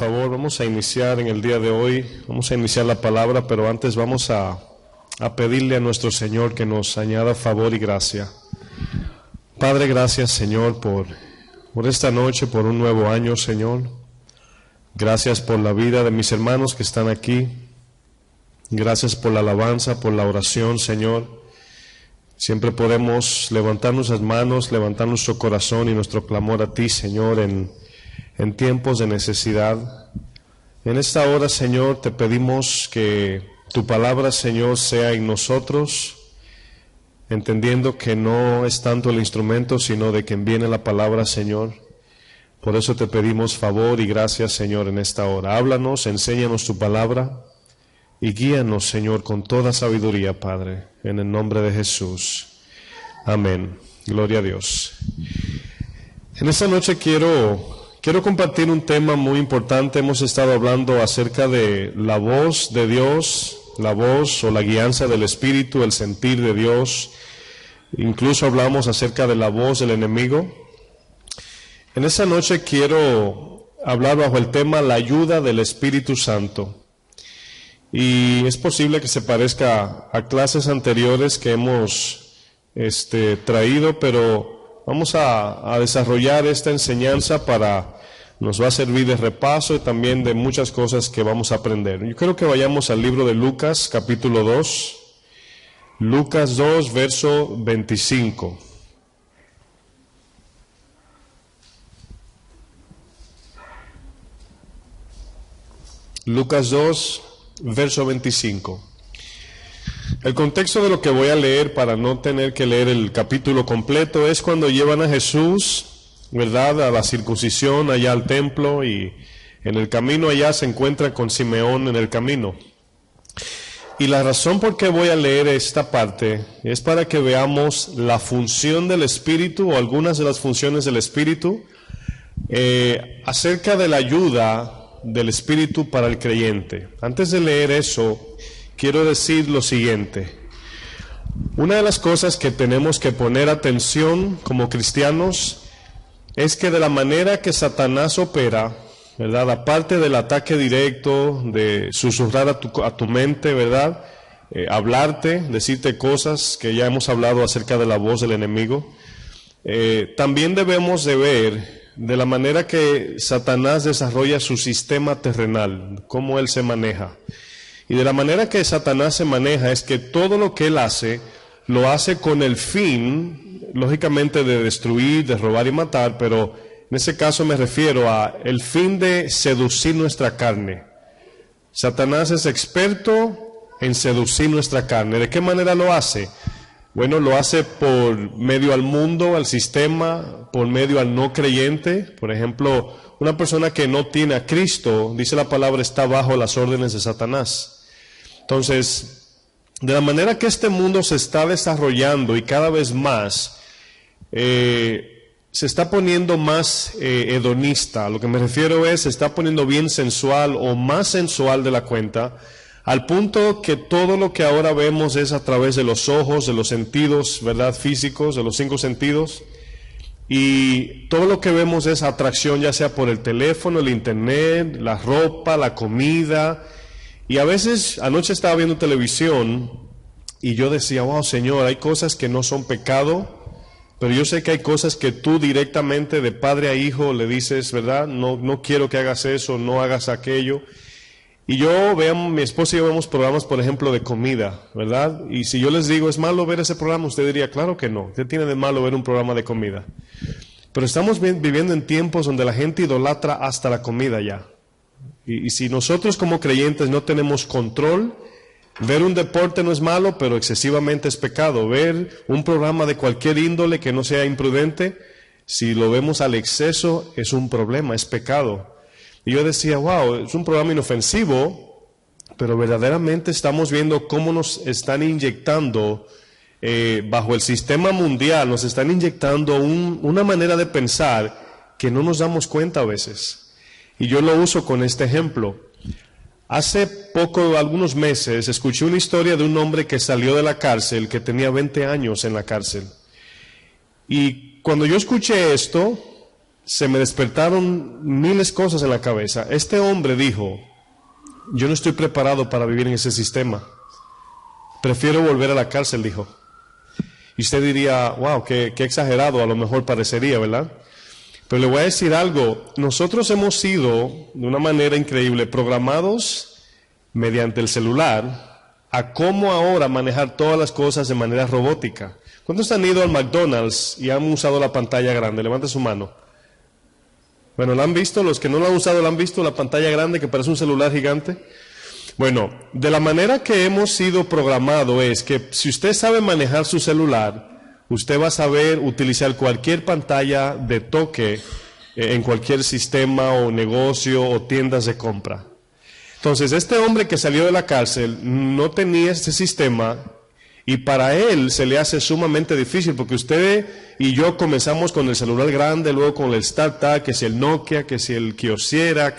favor, vamos a iniciar en el día de hoy, vamos a iniciar la palabra, pero antes vamos a pedirle a nuestro Señor que nos añada favor y gracia. Padre, gracias, Señor, por esta noche, por un nuevo año, Señor. Gracias por la vida de mis hermanos que están aquí. Gracias por la alabanza, por la oración, Señor. Siempre podemos levantar nuestras manos, levantar nuestro corazón y nuestro clamor a ti, Señor, en tiempos de necesidad. En esta hora, Señor, te pedimos que tu palabra, Señor, sea en nosotros, entendiendo que no es tanto el instrumento, sino de quien viene la palabra, Señor. Por eso te pedimos favor y gracias, Señor, en esta hora. Háblanos, enséñanos tu palabra y guíanos, Señor, con toda sabiduría, Padre, en el nombre de Jesús. Amén. Gloria a Dios. En esta noche quiero compartir un tema muy importante. Hemos estado hablando acerca de la voz de Dios, la voz o la guianza del Espíritu, el sentir de Dios. Incluso hablamos acerca de la voz del enemigo. En esta noche quiero hablar bajo el tema la ayuda del Espíritu Santo. Y es posible que se parezca a clases anteriores que hemos traído, pero vamos a desarrollar esta enseñanza nos va a servir de repaso y también de muchas cosas que vamos a aprender. Yo creo que vayamos al libro de Lucas, capítulo 2, Lucas 2, verso 25. Lucas 2, verso 25. El contexto de lo que voy a leer, para no tener que leer el capítulo completo, es cuando llevan a Jesús, ¿verdad?, a la circuncisión, allá al templo, y en el camino allá se encuentra con Simeón en el camino. Y la razón por qué voy a leer esta parte es para que veamos la función del Espíritu, o algunas de las funciones del Espíritu, acerca de la ayuda del Espíritu para el creyente. Antes de leer eso, quiero decir lo siguiente. Una de las cosas que tenemos que poner atención como cristianos es que de la manera que Satanás opera, ¿verdad?, aparte del ataque directo, de susurrar a tu mente, ¿verdad?, hablarte, decirte cosas que ya hemos hablado acerca de la voz del enemigo, también debemos de ver de la manera que Satanás desarrolla su sistema terrenal, cómo él se maneja. Y de la manera que Satanás se maneja es que todo lo que él hace, lo hace con el fin, lógicamente, de destruir, de robar y matar, pero en ese caso me refiero a el fin de seducir nuestra carne. Satanás es experto en seducir nuestra carne. ¿De qué manera lo hace? Bueno, lo hace por medio al mundo, al sistema, por medio al no creyente. Por ejemplo, una persona que no tiene a Cristo, dice la palabra, está bajo las órdenes de Satanás. Entonces, de la manera que este mundo se está desarrollando y cada vez más, se está poniendo más hedonista. A lo que me refiero es, se está poniendo bien sensual o más sensual de la cuenta, al punto que todo lo que ahora vemos es a través de los ojos, de los sentidos, ¿verdad?, físicos, de los 5 sentidos. Y todo lo que vemos es atracción, ya sea por el teléfono, el internet, la ropa, la comida. Y a veces, anoche estaba viendo televisión y yo decía, wow, Señor, hay cosas que no son pecado, pero yo sé que hay cosas que tú directamente de padre a hijo le dices, ¿verdad?, no quiero que hagas eso, no hagas aquello. Y mi esposa y yo vemos programas, por ejemplo, de comida, ¿verdad? Y si yo les digo, ¿es malo ver ese programa? Usted diría, claro que no. ¿Qué tiene de malo ver un programa de comida? Pero estamos viviendo en tiempos donde la gente idolatra hasta la comida ya. Y si nosotros como creyentes no tenemos control, ver un deporte no es malo, pero excesivamente es pecado. Ver un programa de cualquier índole que no sea imprudente, si lo vemos al exceso, es un problema, es pecado. Y yo decía, wow, es un programa inofensivo, pero verdaderamente estamos viendo cómo nos están inyectando, bajo el sistema mundial, nos están inyectando una manera de pensar que no nos damos cuenta a veces. Y yo lo uso con este ejemplo. Hace poco, algunos meses, escuché una historia de un hombre que salió de la cárcel, que tenía 20 años en la cárcel. Y cuando yo escuché esto, se me despertaron miles de cosas en la cabeza. Este hombre dijo, yo no estoy preparado para vivir en ese sistema. Prefiero volver a la cárcel, dijo. Y usted diría, wow, qué exagerado a lo mejor parecería, ¿verdad? Pero le voy a decir algo, nosotros hemos sido, de una manera increíble, programados mediante el celular a cómo ahora manejar todas las cosas de manera robótica. ¿Cuántos han ido al McDonald's y han usado la pantalla grande? Levante su mano. Bueno, ¿la han visto? Los que no la han usado, ¿la han visto? La pantalla grande que parece un celular gigante. Bueno, de la manera que hemos sido programados es que si usted sabe manejar su celular, usted va a saber utilizar cualquier pantalla de toque en cualquier sistema o negocio o tiendas de compra. Entonces, este hombre que salió de la cárcel no tenía este sistema y para él se le hace sumamente difícil porque usted y yo comenzamos con el celular grande, luego con el StarTAC, que si el Nokia, que si el Kyocera,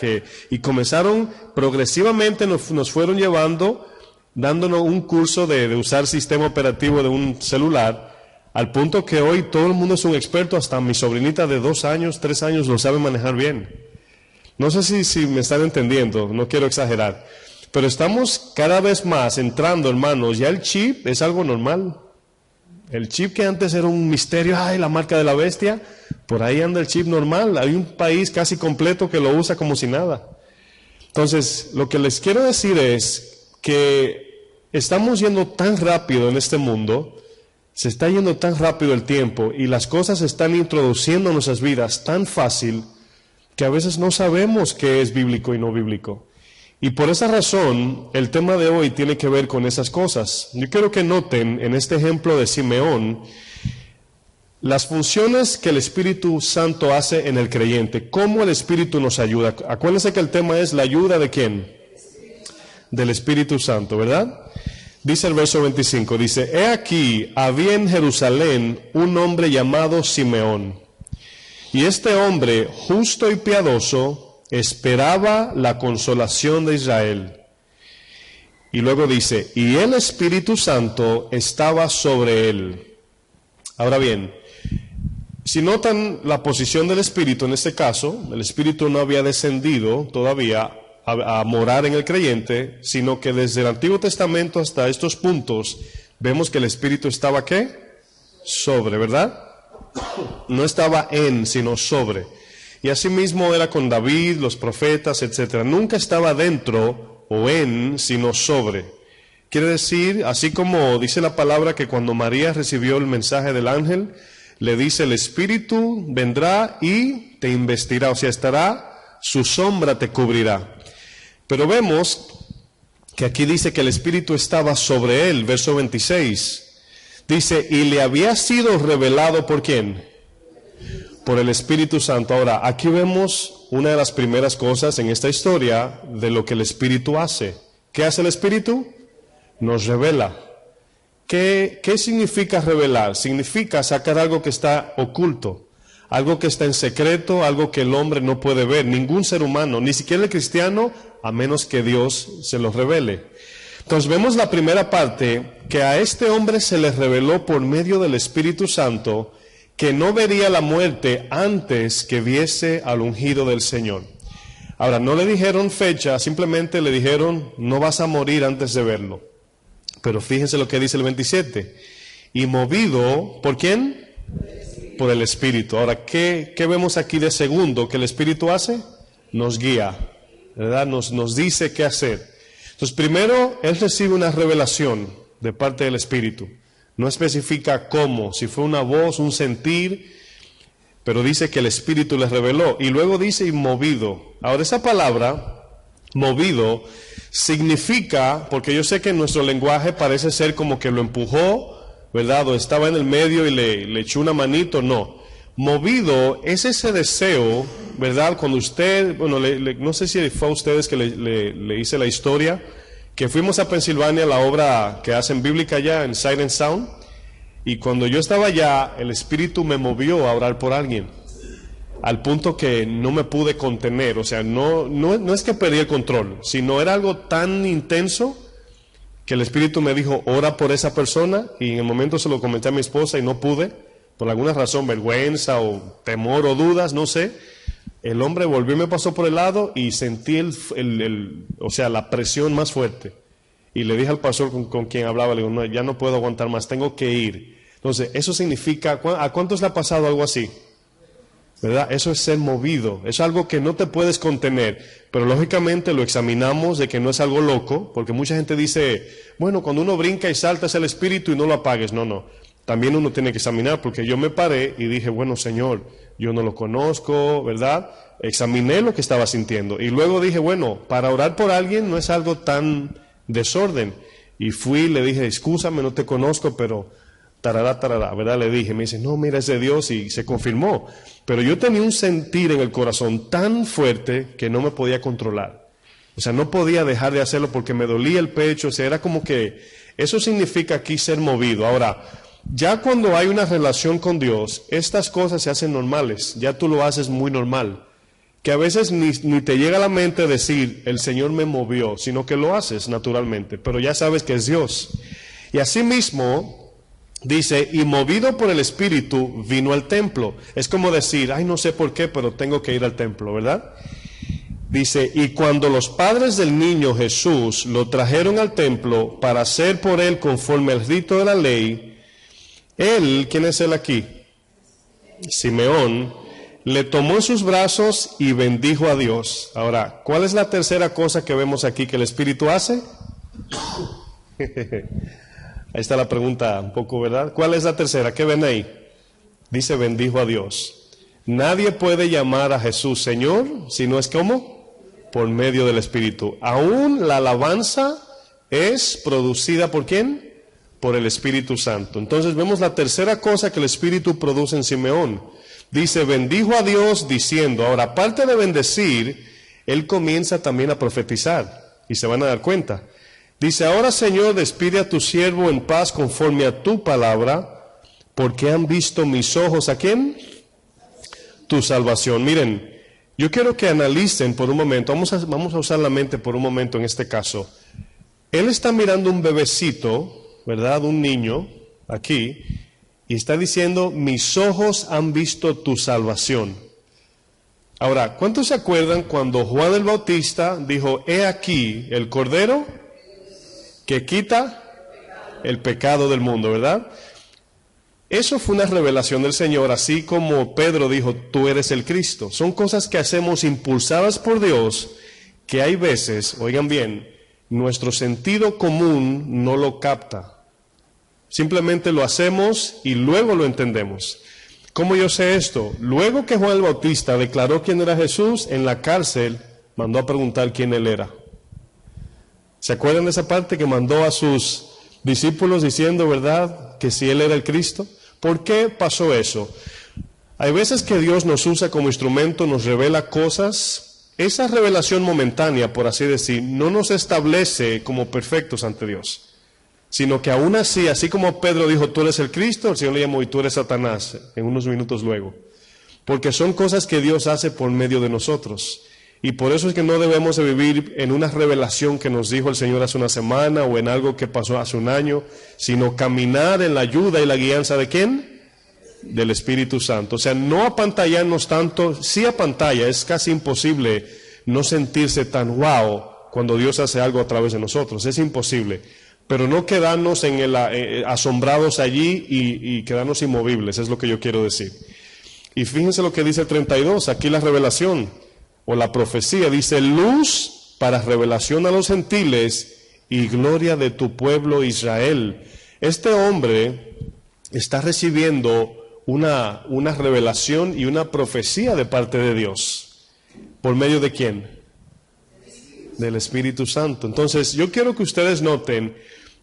y comenzaron progresivamente, nos fueron llevando, dándonos un curso de usar sistema operativo de un celular, al punto que hoy todo el mundo es un experto, hasta mi sobrinita de 2 años, 3 años lo sabe manejar bien. No sé si me están entendiendo, no quiero exagerar. Pero estamos cada vez más entrando, hermanos, ya el chip es algo normal. El chip que antes era un misterio, ay, la marca de la bestia, por ahí anda el chip normal. Hay un país casi completo que lo usa como si nada. Entonces, lo que les quiero decir es que estamos yendo tan rápido en este mundo, se está yendo tan rápido el tiempo y las cosas se están introduciendo en nuestras vidas tan fácil que a veces no sabemos qué es bíblico y no bíblico. Y por esa razón, el tema de hoy tiene que ver con esas cosas. Yo quiero que noten en este ejemplo de Simeón las funciones que el Espíritu Santo hace en el creyente, cómo el Espíritu nos ayuda. Acuérdense que el tema es la ayuda de ¿quién? Del Espíritu Santo, ¿verdad? Dice el verso 25, dice, he aquí, había en Jerusalén un hombre llamado Simeón, y este hombre, justo y piadoso, esperaba la consolación de Israel. Y luego dice, y el Espíritu Santo estaba sobre él. Ahora bien, si notan la posición del Espíritu en este caso, el Espíritu no había descendido todavía a morar en el creyente, sino que desde el Antiguo Testamento hasta estos puntos, vemos que el Espíritu estaba ¿qué? Sobre, ¿verdad? No estaba en, sino sobre. Y así mismo era con David, los profetas, etc. Nunca estaba dentro o en, sino sobre. Quiere decir, así como dice la palabra que cuando María recibió el mensaje del ángel, le dice el Espíritu vendrá y te investirá, o sea, estará, su sombra te cubrirá. Pero vemos que aquí dice que el Espíritu estaba sobre él, verso 26. Dice, y le había sido revelado ¿por quién? Por el Espíritu Santo. Ahora, aquí vemos una de las primeras cosas en esta historia de lo que el Espíritu hace. ¿Qué hace el Espíritu? Nos revela. ¿Qué significa revelar? Significa sacar algo que está oculto, algo que está en secreto, algo que el hombre no puede ver, ningún ser humano, ni siquiera el cristiano, a menos que Dios se lo revele. Entonces vemos la primera parte, que a este hombre se le reveló por medio del Espíritu Santo, que no vería la muerte antes que viese al ungido del Señor. Ahora, no le dijeron fecha, simplemente le dijeron, no vas a morir antes de verlo. Pero fíjense lo que dice el 27. Y movido, ¿por quién? Por el Espíritu. Ahora, ¿qué vemos aquí de segundo que el Espíritu hace? Nos guía, ¿verdad? Nos dice qué hacer. Entonces, primero, él recibe una revelación de parte del Espíritu. No especifica cómo, si fue una voz, un sentir, pero dice que el Espíritu le reveló. Y luego dice y movido. Ahora esa palabra, movido, significa, porque yo sé que en nuestro lenguaje parece ser como que lo empujó, ¿verdad? O estaba en el medio y le echó una manito, no. Movido es ese deseo, ¿verdad? Cuando usted, bueno, no sé si fue a ustedes que le hice la historia, que fuimos a Pensilvania, la obra que hacen bíblica allá en Sight and Sound, y cuando yo estaba allá, el Espíritu me movió a orar por alguien, al punto que no me pude contener, o sea, no es que perdí el control, sino era algo tan intenso que el Espíritu me dijo, ora por esa persona, y en el momento se lo comenté a mi esposa y no pude, por alguna razón, vergüenza o temor o dudas, no sé, el hombre volvió y me pasó por el lado y sentí la presión más fuerte. Y le dije al pastor con quien hablaba, le digo, no, ya no puedo aguantar más, tengo que ir. Entonces, eso significa, ¿a cuántos le ha pasado algo así? ¿Verdad? Eso es ser movido, es algo que no te puedes contener, pero lógicamente lo examinamos de que no es algo loco, porque mucha gente dice, bueno, cuando uno brinca y salta es el espíritu y no lo apagues. No, también uno tiene que examinar, porque yo me paré y dije, bueno, Señor, yo no lo conozco, ¿verdad? Examiné lo que estaba sintiendo y luego dije, bueno, para orar por alguien no es algo tan desorden, y fui, le dije, excúsame, no te conozco, pero tarará, ¿verdad? Le dije, me dice, no, mira, es de Dios, y se confirmó. Pero yo tenía un sentir en el corazón tan fuerte que no me podía controlar. O sea, no podía dejar de hacerlo porque me dolía el pecho, o sea, era como que, eso significa aquí ser movido. Ahora, ya cuando hay una relación con Dios, estas cosas se hacen normales, ya tú lo haces muy normal. Que a veces ni te llega a la mente decir, el Señor me movió, sino que lo haces naturalmente, pero ya sabes que es Dios. Y asimismo, dice, y movido por el Espíritu, vino al templo. Es como decir, ay, no sé por qué, pero tengo que ir al templo, ¿verdad? Dice, y cuando los padres del niño Jesús lo trajeron al templo para hacer por él conforme al rito de la ley, él, ¿quién es él aquí? Simeón, le tomó en sus brazos y bendijo a Dios. Ahora, ¿cuál es la tercera cosa que vemos aquí que el Espíritu hace? Ahí está la pregunta un poco, ¿verdad? ¿Cuál es la tercera? ¿Qué ven ahí? Dice, bendijo a Dios. Nadie puede llamar a Jesús Señor si no es ¿cómo? Por medio del Espíritu. Aún la alabanza es producida ¿por quién? Por el Espíritu Santo. Entonces vemos la tercera cosa que el Espíritu produce en Simeón. Dice, bendijo a Dios diciendo, ahora aparte de bendecir, él comienza también a profetizar, y se van a dar cuenta. Dice, ahora Señor, despide a tu siervo en paz conforme a tu palabra, porque han visto mis ojos, ¿a quién? Tu salvación. Miren, yo quiero que analicen por un momento, vamos a usar la mente por un momento en este caso. Él está mirando un bebecito, ¿verdad? Un niño, aquí, y está diciendo, mis ojos han visto tu salvación. Ahora, ¿cuántos se acuerdan cuando Juan el Bautista dijo, he aquí el Cordero que quita el pecado del mundo, ¿verdad? Eso fue una revelación del Señor, así como Pedro dijo, tú eres el Cristo. Son cosas que hacemos impulsadas por Dios, que hay veces, oigan bien, nuestro sentido común no lo capta. Simplemente lo hacemos y luego lo entendemos. ¿Cómo yo sé esto? Luego que Juan el Bautista declaró quién era Jesús, en la cárcel mandó a preguntar quién él era. ¿Se acuerdan de esa parte que mandó a sus discípulos diciendo, verdad, que si él era el Cristo? ¿Por qué pasó eso? Hay veces que Dios nos usa como instrumento, nos revela cosas. Esa revelación momentánea, por así decir, no nos establece como perfectos ante Dios. Sino que aún así, así como Pedro dijo, tú eres el Cristo, el Señor le llamó, y tú eres Satanás, en unos minutos luego. Porque son cosas que Dios hace por medio de nosotros. Y por eso es que no debemos de vivir en una revelación que nos dijo el Señor hace una semana, o en algo que pasó hace un año, sino caminar en la ayuda y la guianza ¿de quién? Del Espíritu Santo. O sea, no apantallarnos tanto, sí a pantalla, es casi imposible no sentirse tan wow cuando Dios hace algo a través de nosotros, es imposible. Pero no quedarnos asombrados allí y quedarnos inmovibles, es lo que yo quiero decir. Y fíjense lo que dice el 32, aquí la revelación, o la profecía, dice, luz para revelación a los gentiles y gloria de tu pueblo Israel. Este hombre está recibiendo una revelación y una profecía de parte de Dios. ¿Por medio de quién? Del Espíritu Santo. Entonces, yo quiero que ustedes noten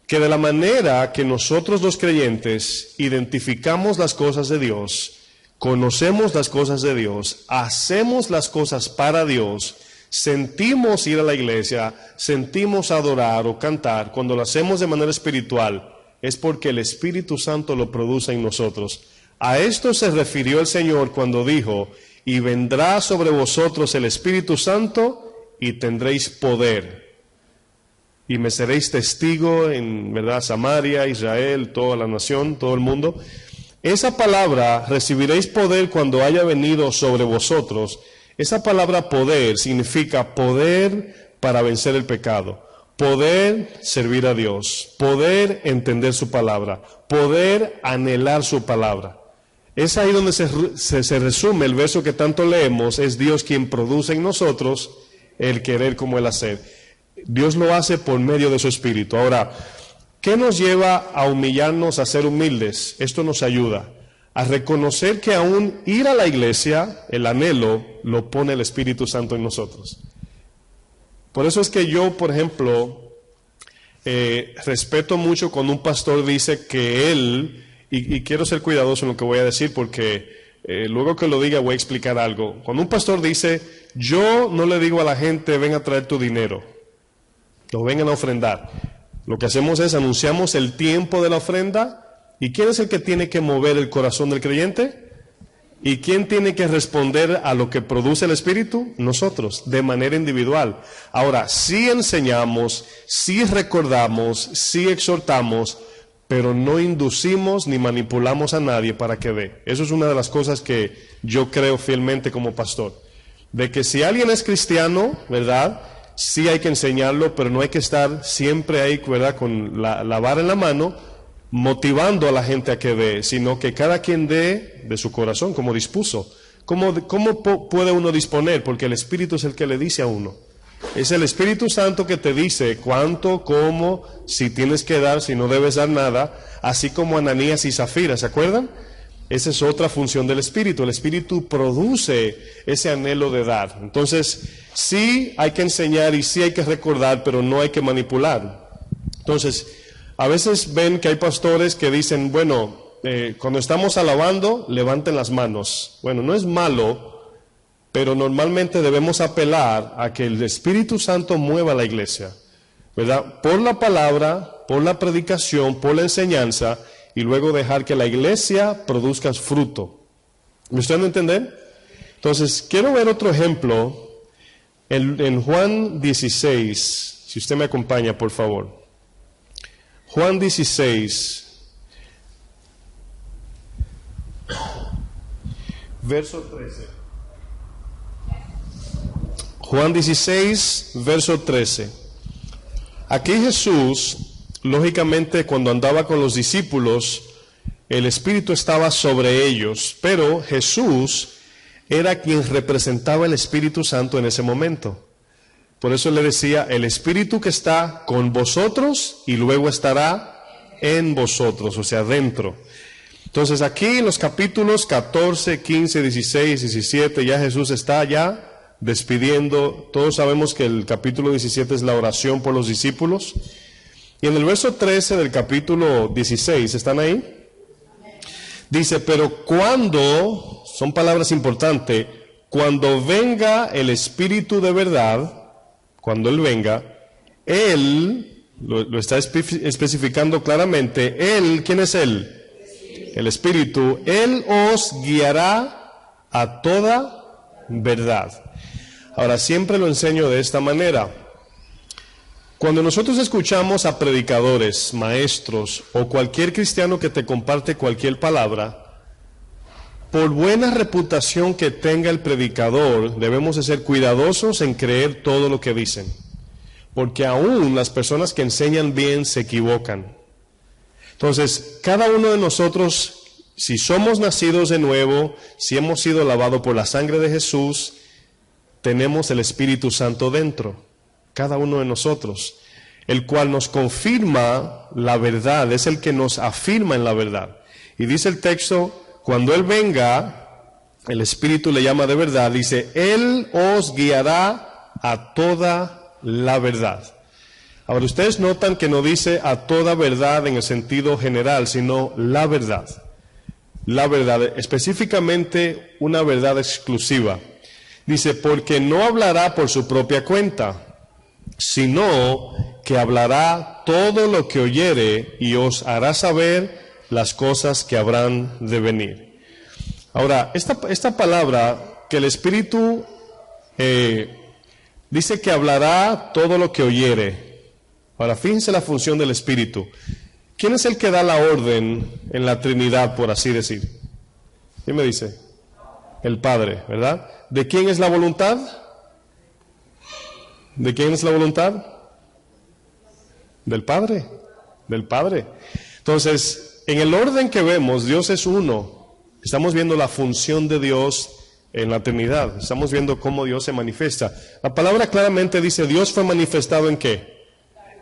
que de la manera que nosotros los creyentes identificamos las cosas de Dios, conocemos las cosas de Dios, hacemos las cosas para Dios, sentimos ir a la iglesia, sentimos adorar o cantar, cuando lo hacemos de manera espiritual, es porque el Espíritu Santo lo produce en nosotros. A esto se refirió el Señor cuando dijo, y vendrá sobre vosotros el Espíritu Santo y tendréis poder. Y me seréis testigo en, ¿verdad?, Samaria, Israel, toda la nación, todo el mundo. esa palabra, recibiréis poder cuando haya venido sobre vosotros, esa palabra poder significa poder para vencer el pecado, poder servir a Dios, poder entender su palabra, poder anhelar su palabra. Es ahí donde se resume el verso que tanto leemos, es Dios quien produce en nosotros el querer como el hacer. Dios lo hace por medio de su Espíritu. Ahora, ¿qué nos lleva a humillarnos, a ser humildes? Esto nos ayuda a reconocer que aún ir a la iglesia, el anhelo, lo pone el Espíritu Santo en nosotros. Por eso es que yo, por ejemplo, respeto mucho cuando un pastor dice que él, y quiero ser cuidadoso en lo que voy a decir porque luego que lo diga voy a explicar algo. Cuando un pastor dice, yo no le digo a la gente, ven a traer tu dinero, o vengan a ofrendar. Lo que hacemos es anunciamos el tiempo de la ofrenda. ¿Y quién es el que tiene que mover el corazón del creyente? ¿Y quién tiene que responder a lo que produce el Espíritu? Nosotros, de manera individual. Ahora, sí enseñamos, sí recordamos, sí exhortamos, pero no inducimos ni manipulamos a nadie para que dé. Eso es una de las cosas que yo creo fielmente como pastor. De que si alguien es cristiano, ¿verdad?, sí hay que enseñarlo, pero no hay que estar siempre ahí, ¿verdad?, con la vara en la mano, motivando a la gente a que dé, sino que cada quien dé de su corazón, como dispuso. ¿Cómo puede uno disponer? Porque el Espíritu es el que le dice a uno. Es el Espíritu Santo que te dice cuánto, cómo, si tienes que dar, si no debes dar nada, así como Ananías y Zafira, ¿se acuerdan? Esa es otra función del Espíritu. El Espíritu produce ese anhelo de dar. Entonces, sí hay que enseñar y sí hay que recordar, pero no hay que manipular. Entonces, a veces ven que hay pastores que dicen, bueno, cuando estamos alabando, levanten las manos. Bueno, no es malo, pero normalmente debemos apelar a que el Espíritu Santo mueva la iglesia, ¿verdad? Por la palabra, por la predicación, por la enseñanza, y luego dejar que la iglesia produzca fruto. ¿Me están entendiendo? Entonces, quiero ver otro ejemplo en Juan 16, si usted me acompaña, por favor. Juan 16, verso 13. Juan 16, verso 13. Aquí Jesús, lógicamente, cuando andaba con los discípulos, el Espíritu estaba sobre ellos, pero Jesús era quien representaba el Espíritu Santo en ese momento. Por eso le decía, el Espíritu que está con vosotros y luego estará en vosotros, o sea, dentro. Entonces aquí en los capítulos 14, 15, 16, 17, ya Jesús está ya despidiendo. Todos sabemos que el capítulo 17 es la oración por los discípulos. Y en el verso 13 del capítulo 16, ¿están ahí? Dice, pero cuando, son palabras importantes, cuando venga el Espíritu de verdad, cuando Él venga, Él, lo está especificando claramente, Él, ¿quién es Él? El Espíritu. Él os guiará a toda verdad. Ahora, siempre lo enseño de esta manera. Cuando nosotros escuchamos a predicadores, maestros o cualquier cristiano que te comparte cualquier palabra, por buena reputación que tenga el predicador, debemos de ser cuidadosos en creer todo lo que dicen. Porque aún las personas que enseñan bien se equivocan. Entonces, cada uno de nosotros, si somos nacidos de nuevo, si hemos sido lavados por la sangre de Jesús, tenemos el Espíritu Santo dentro. Cada uno de nosotros. El cual nos confirma la verdad, es el que nos afirma en la verdad. Y dice el texto, cuando Él venga, el Espíritu le llama de verdad, dice, Él os guiará a toda la verdad. Ahora, ustedes notan que no dice a toda verdad en el sentido general, sino la verdad. La verdad, específicamente una verdad exclusiva. Dice, porque no hablará por su propia cuenta, sino que hablará todo lo que oyere y os hará saber las cosas que habrán de venir. Ahora, esta palabra, que el Espíritu dice que hablará todo lo que oyere. Ahora, fíjense la función del Espíritu. ¿quién es el que da la orden en la Trinidad, por así decir? ¿Quién me dice? El Padre, ¿verdad? ¿De quién es la voluntad? ¿De quién es la voluntad? Del Padre, del Padre. Entonces, en el orden que vemos, Dios es uno. Estamos viendo la función de Dios en la Trinidad. Estamos viendo cómo Dios se manifiesta. La palabra claramente dice, Dios fue manifestado ¿en qué?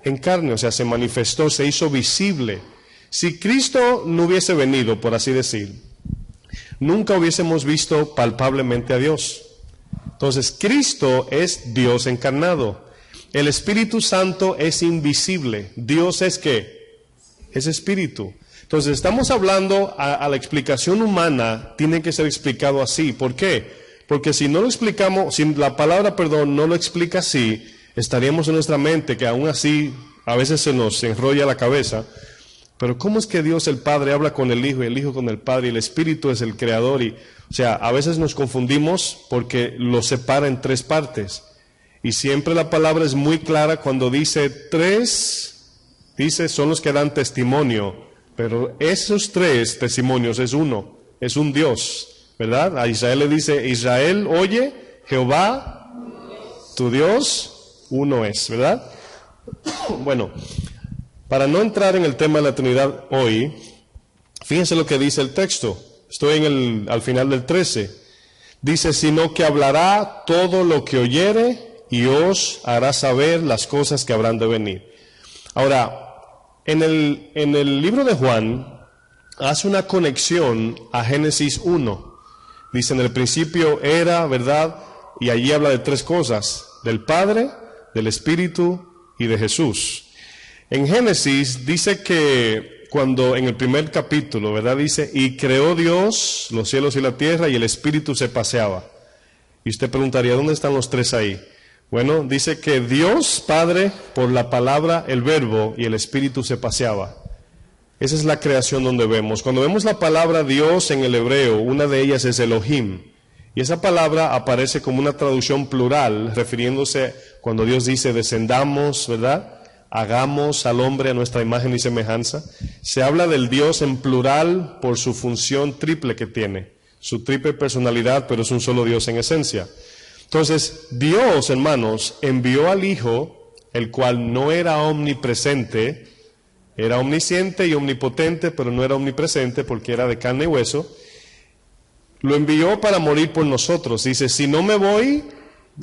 En carne, o sea, se manifestó, se hizo visible. Si Cristo no hubiese venido, por así decir, nunca hubiésemos visto palpablemente a Dios. Entonces, Cristo es Dios encarnado. El Espíritu Santo es invisible. Dios es ¿qué? Es Espíritu. Entonces, estamos hablando a la explicación humana, tiene que ser explicado así. ¿Por qué? Porque si no lo explicamos, si la palabra perdón no lo explica así, estaríamos en nuestra mente, que aún así a veces se nos enrolla la cabeza. Pero ¿cómo es que Dios el Padre habla con el Hijo y el Hijo con el Padre y el Espíritu es el Creador? O sea, a veces nos confundimos porque lo separa en tres partes. Y siempre la palabra es muy clara cuando dice tres, dice son los que dan testimonio, pero esos tres testimonios es uno, es un Dios, ¿verdad? A Israel le dice, Israel, oye, Jehová, tu Dios, uno es, ¿verdad? Bueno, para no entrar en el tema de la Trinidad hoy, fíjense lo que dice el texto. Estoy al final del 13. Dice, sino que hablará todo lo que oyere y os hará saber las cosas que habrán de venir. Ahora, en el libro de Juan, hace una conexión a Génesis 1. Dice, en el principio era, ¿verdad? Y allí habla de tres cosas, del Padre, del Espíritu y de Jesús. En Génesis dice que cuando en el primer capítulo, ¿verdad? Dice, y creó Dios los cielos y la tierra y el Espíritu se paseaba. Y usted preguntaría, ¿dónde están los tres ahí? Bueno, dice que Dios Padre, por la palabra, el verbo y el Espíritu se paseaba. Esa es la creación donde vemos. Cuando vemos la palabra Dios en el hebreo, una de ellas es Elohim. Y esa palabra aparece como una traducción plural, refiriéndose cuando Dios dice descendamos, ¿verdad? Hagamos al hombre a nuestra imagen y semejanza. Se habla del Dios en plural por su función triple que tiene, su triple personalidad, pero es un solo Dios en esencia. Entonces, Dios, hermanos, envió al Hijo, el cual no era omnipresente, era omnisciente y omnipotente, pero no era omnipresente porque era de carne y hueso. Lo envió para morir por nosotros. Dice, si no me voy,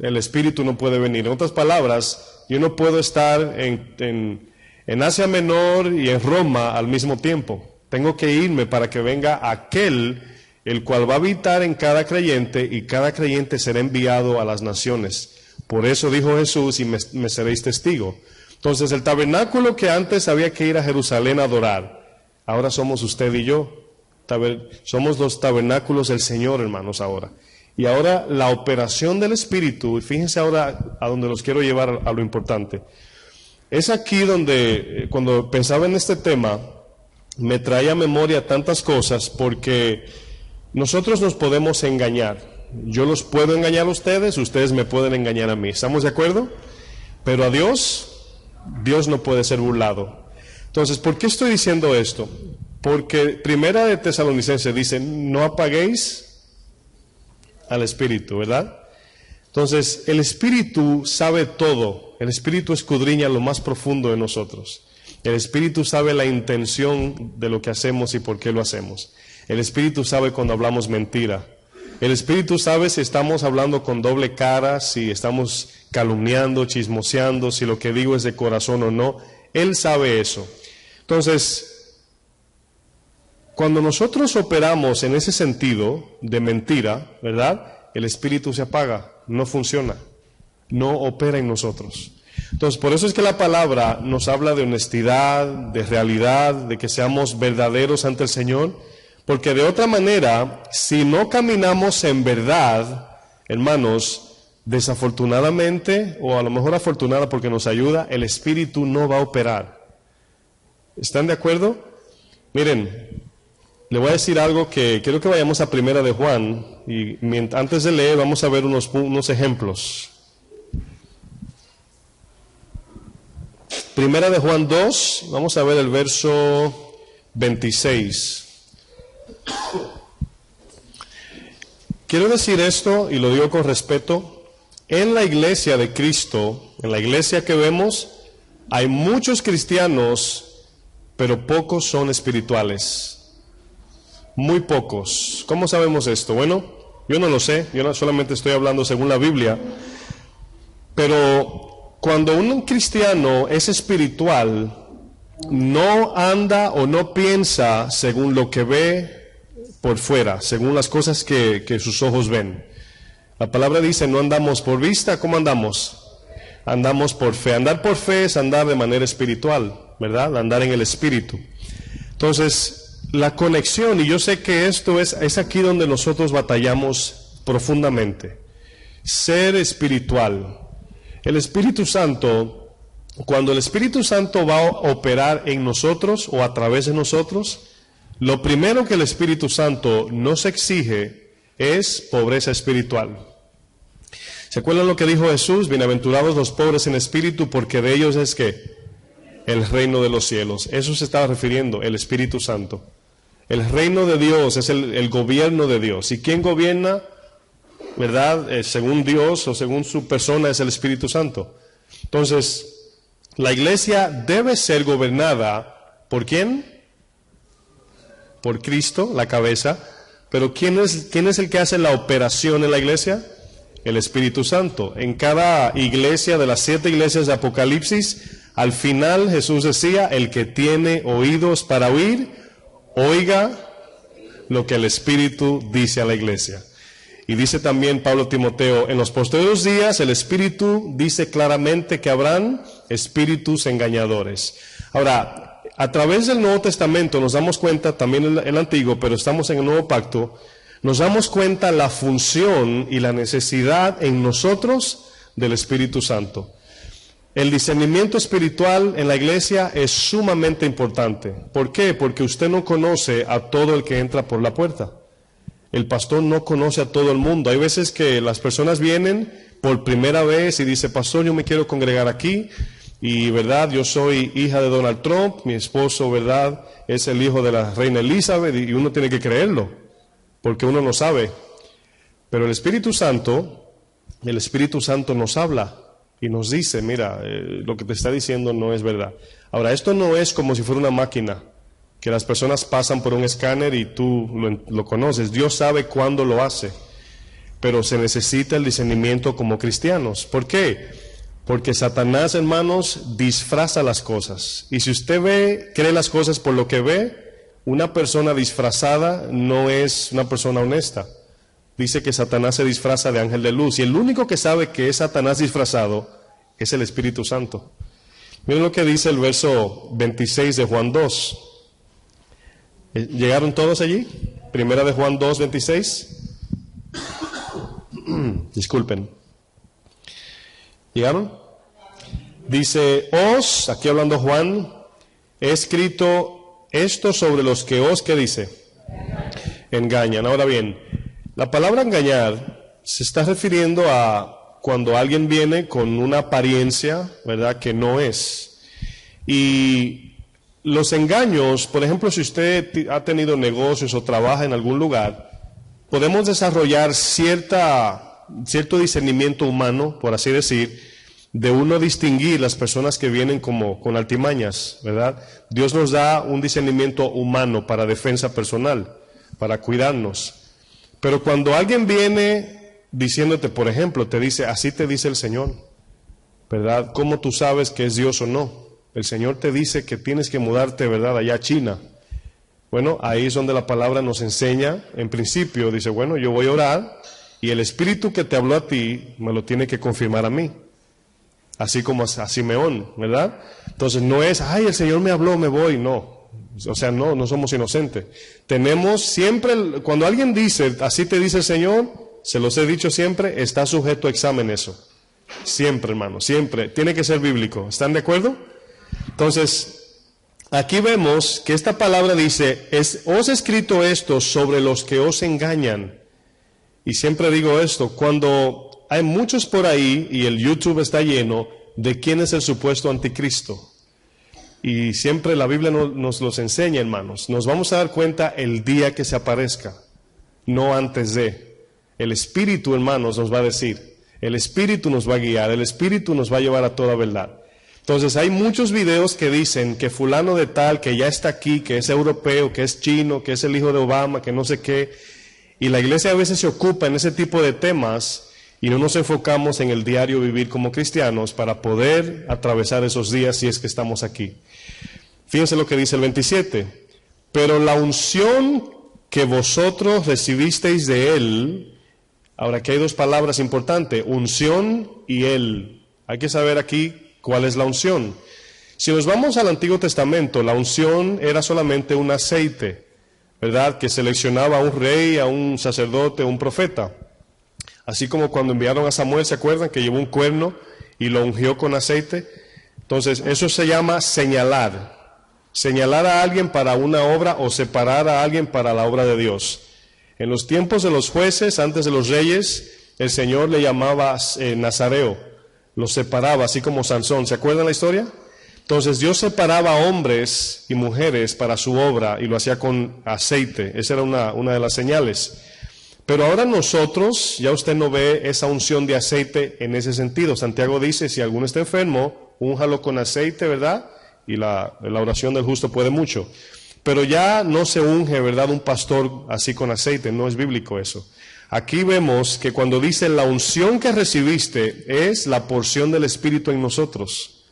el Espíritu no puede venir. En otras palabras, yo no puedo estar en Asia Menor y en Roma al mismo tiempo. Tengo que irme para que venga aquel el cual va a habitar en cada creyente y cada creyente será enviado a las naciones. Por eso dijo Jesús, y me seréis testigo. Entonces el tabernáculo que antes había que ir a Jerusalén a adorar, ahora somos usted y yo. Somos los tabernáculos del Señor, hermanos, ahora. Y ahora la operación del Espíritu, y fíjense ahora a donde los quiero llevar a lo importante. Es aquí donde, cuando pensaba en este tema, me traía a memoria tantas cosas, porque nosotros nos podemos engañar. Yo los puedo engañar a ustedes me pueden engañar a mí. ¿Estamos de acuerdo? Pero a Dios no puede ser burlado. Entonces, ¿por qué estoy diciendo esto? Porque Primera de Tesalonicenses dice, no apaguéis al Espíritu, ¿verdad? Entonces, el Espíritu sabe todo. El Espíritu escudriña lo más profundo de nosotros. El Espíritu sabe la intención de lo que hacemos y por qué lo hacemos. El Espíritu sabe cuando hablamos mentira. El Espíritu sabe si estamos hablando con doble cara, si estamos calumniando, chismoseando, si lo que digo es de corazón o no. Él sabe eso. Entonces, cuando nosotros operamos en ese sentido de mentira, ¿verdad? El Espíritu se apaga, no funciona, no opera en nosotros. Entonces, por eso es que la palabra nos habla de honestidad, de realidad, de que seamos verdaderos ante el Señor, porque de otra manera, si no caminamos en verdad, hermanos, desafortunadamente, o a lo mejor afortunada porque nos ayuda, el Espíritu no va a operar. ¿Están de acuerdo? Miren, le voy a decir algo que quiero que vayamos a Primera de Juan, y antes de leer vamos a ver unos ejemplos. Primera de Juan 2, vamos a ver el verso 26. Quiero decir esto, y lo digo con respeto, en la iglesia de Cristo, en la iglesia que vemos, hay muchos cristianos, pero pocos son espirituales. Muy pocos. ¿Cómo sabemos esto? Bueno, yo no lo sé, yo no solamente estoy hablando según la Biblia, pero cuando un cristiano es espiritual, no anda o no piensa según lo que ve por fuera, según las cosas que sus ojos ven. La palabra dice, no andamos por vista, ¿cómo andamos? Andamos por fe. Andar por fe es andar de manera espiritual, ¿verdad? Andar en el espíritu. Entonces, la conexión, y yo sé que esto es aquí donde nosotros batallamos profundamente. Ser espiritual. El Espíritu Santo, cuando el Espíritu Santo va a operar en nosotros o a través de nosotros, lo primero que el Espíritu Santo nos exige es pobreza espiritual. ¿Se acuerdan lo que dijo Jesús? Bienaventurados los pobres en espíritu, porque de ellos es que el reino de los cielos. Eso se estaba refiriendo, el Espíritu Santo. El reino de Dios es el gobierno de Dios. ¿Y quién gobierna? ¿Verdad? Según Dios o según su persona es el Espíritu Santo. Entonces, la iglesia debe ser gobernada ¿por quién? Por Cristo, la cabeza. Pero ¿quién es el que hace la operación en la iglesia? El Espíritu Santo. En cada iglesia de las 7 iglesias de Apocalipsis, al final Jesús decía, el que tiene oídos para oír, oiga lo que el Espíritu dice a la iglesia. Y dice también Pablo a Timoteo, en los posteriores días el Espíritu dice claramente que habrán espíritus engañadores. Ahora, a través del Nuevo Testamento nos damos cuenta, también en el Antiguo, pero estamos en el Nuevo Pacto, nos damos cuenta la función y la necesidad en nosotros del Espíritu Santo. El discernimiento espiritual en la iglesia es sumamente importante. ¿Por qué? Porque usted no conoce a todo el que entra por la puerta. El pastor no conoce a todo el mundo. Hay veces que las personas vienen por primera vez y dicen, pastor, yo me quiero congregar aquí y, ¿verdad? Yo soy hija de Donald Trump, mi esposo, ¿verdad? Es el hijo de la reina Elizabeth y uno tiene que creerlo, porque uno no sabe. Pero el Espíritu Santo nos habla y nos dice, mira, lo que te está diciendo no es verdad. Ahora, esto no es como si fuera una máquina, que las personas pasan por un escáner y tú lo conoces. Dios sabe cuándo lo hace, pero se necesita el discernimiento como cristianos. ¿Por qué? Porque Satanás, hermanos, disfraza las cosas. Y si usted cree las cosas por lo que ve, una persona disfrazada no es una persona honesta. Dice que Satanás se disfraza de ángel de luz, y el único que sabe que es Satanás disfrazado es el Espíritu Santo. Miren lo que dice el verso 26 de Juan 2. ¿Llegaron todos allí? Primera de Juan 2, 26. Disculpen. ¿Llegaron? Dice, aquí hablando Juan, he escrito esto sobre los que ¿qué dice? Engañan. Ahora bien, la palabra engañar se está refiriendo a cuando alguien viene con una apariencia, ¿verdad?, que no es. Y los engaños, por ejemplo, si usted ha tenido negocios o trabaja en algún lugar, podemos desarrollar cierto discernimiento humano, por así decir, de uno distinguir las personas que vienen como con artimañas, ¿verdad? Dios nos da un discernimiento humano para defensa personal, para cuidarnos. Pero cuando alguien viene diciéndote, por ejemplo, te dice, así te dice el Señor, ¿verdad? ¿Cómo tú sabes que es Dios o no? El Señor te dice que tienes que mudarte, ¿verdad?, allá a China. Bueno, ahí es donde la palabra nos enseña, en principio, dice, bueno, yo voy a orar y el Espíritu que te habló a ti me lo tiene que confirmar a mí. Así como a Simeón, ¿verdad? Entonces no es, ay, el Señor me habló, me voy, no. O sea, no somos inocentes. Tenemos siempre, cuando alguien dice, así te dice el Señor, se los he dicho siempre, está sujeto a examen eso. Siempre, hermano, siempre. Tiene que ser bíblico. ¿Están de acuerdo? Entonces, aquí vemos que esta palabra dice, os he escrito esto sobre los que os engañan. Y siempre digo esto, cuando hay muchos por ahí, y el YouTube está lleno, de quién es el supuesto anticristo. Y siempre la Biblia nos los enseña, hermanos. Nos vamos a dar cuenta el día que se aparezca, no antes de. El Espíritu, hermanos, nos va a decir. El Espíritu nos va a guiar, el Espíritu nos va a llevar a toda verdad. Entonces hay muchos videos que dicen que fulano de tal, que ya está aquí, que es europeo, que es chino, que es el hijo de Obama, que no sé qué. Y la iglesia a veces se ocupa en ese tipo de temas y no nos enfocamos en el diario vivir como cristianos para poder atravesar esos días si es que estamos aquí. Fíjense lo que dice el 27. Pero la unción que vosotros recibisteis de Él, ahora aquí hay dos palabras importantes, unción y Él. Hay que saber aquí cuál es la unción. Si nos vamos al Antiguo Testamento, la unción era solamente un aceite, ¿verdad? Que seleccionaba a un rey, a un sacerdote, a un profeta. Así como cuando enviaron a Samuel, ¿se acuerdan? Que llevó un cuerno y lo ungió con aceite. Entonces, eso se llama señalar. Señalar a alguien para una obra o separar a alguien para la obra de Dios. En los tiempos de los jueces, antes de los reyes, el Señor le llamaba nazareo. Los separaba, así como Sansón. ¿Se acuerdan la historia? Entonces, Dios separaba a hombres y mujeres para su obra y lo hacía con aceite. Esa era una de las señales. Pero ahora nosotros, ya usted no ve esa unción de aceite en ese sentido. Santiago dice, si alguno está enfermo, únjalo con aceite, ¿verdad? Y la oración del justo puede mucho. Pero ya no se unge, ¿verdad? Un pastor así con aceite, no es bíblico eso. Aquí vemos que cuando dice la unción que recibiste es la porción del Espíritu en nosotros.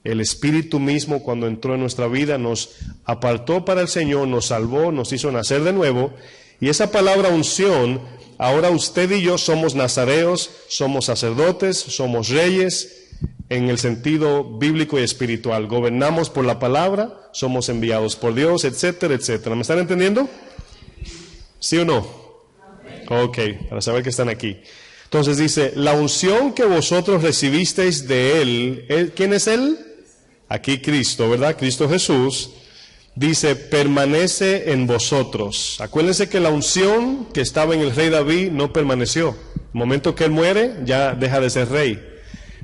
El Espíritu mismo cuando entró en nuestra vida nos apartó para el Señor, nos salvó, nos hizo nacer de nuevo. Y esa palabra unción, ahora usted y yo somos nazareos, somos sacerdotes, somos reyes, en el sentido bíblico y espiritual. Gobernamos por la palabra, somos enviados por Dios, etcétera, etcétera. ¿Me están entendiendo? ¿Sí o no? Ok, para saber que están aquí. Entonces dice, la unción que vosotros recibisteis de Él, ¿quién es Él? Aquí Cristo, ¿verdad? Cristo Jesús. Dice, permanece en vosotros. Acuérdense que la unción que estaba en el rey David no permaneció. El momento que él muere, ya deja de ser rey,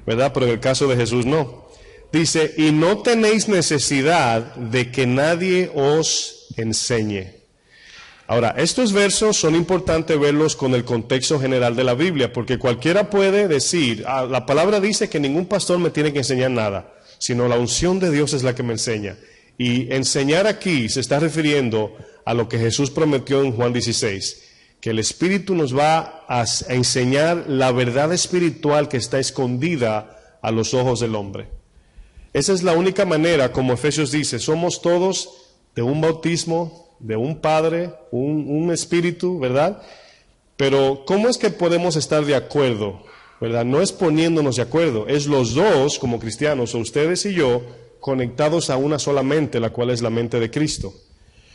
¿verdad? Pero en el caso de Jesús no. Dice, y no tenéis necesidad de que nadie os enseñe. Ahora, estos versos son importantes verlos con el contexto general de la Biblia, porque cualquiera puede decir, la palabra dice que ningún pastor me tiene que enseñar nada, sino la unción de Dios es la que me enseña. Y enseñar aquí se está refiriendo a lo que Jesús prometió en Juan 16, que el Espíritu nos va a enseñar la verdad espiritual que está escondida a los ojos del hombre. Esa es la única manera, como Efesios dice, somos todos de un bautismo, de un Padre, un Espíritu, ¿verdad? Pero ¿cómo es que podemos estar de acuerdo? ¿Verdad? No es poniéndonos de acuerdo, es los dos como cristianos, o ustedes y yo, conectados a una sola mente, la cual es la mente de Cristo.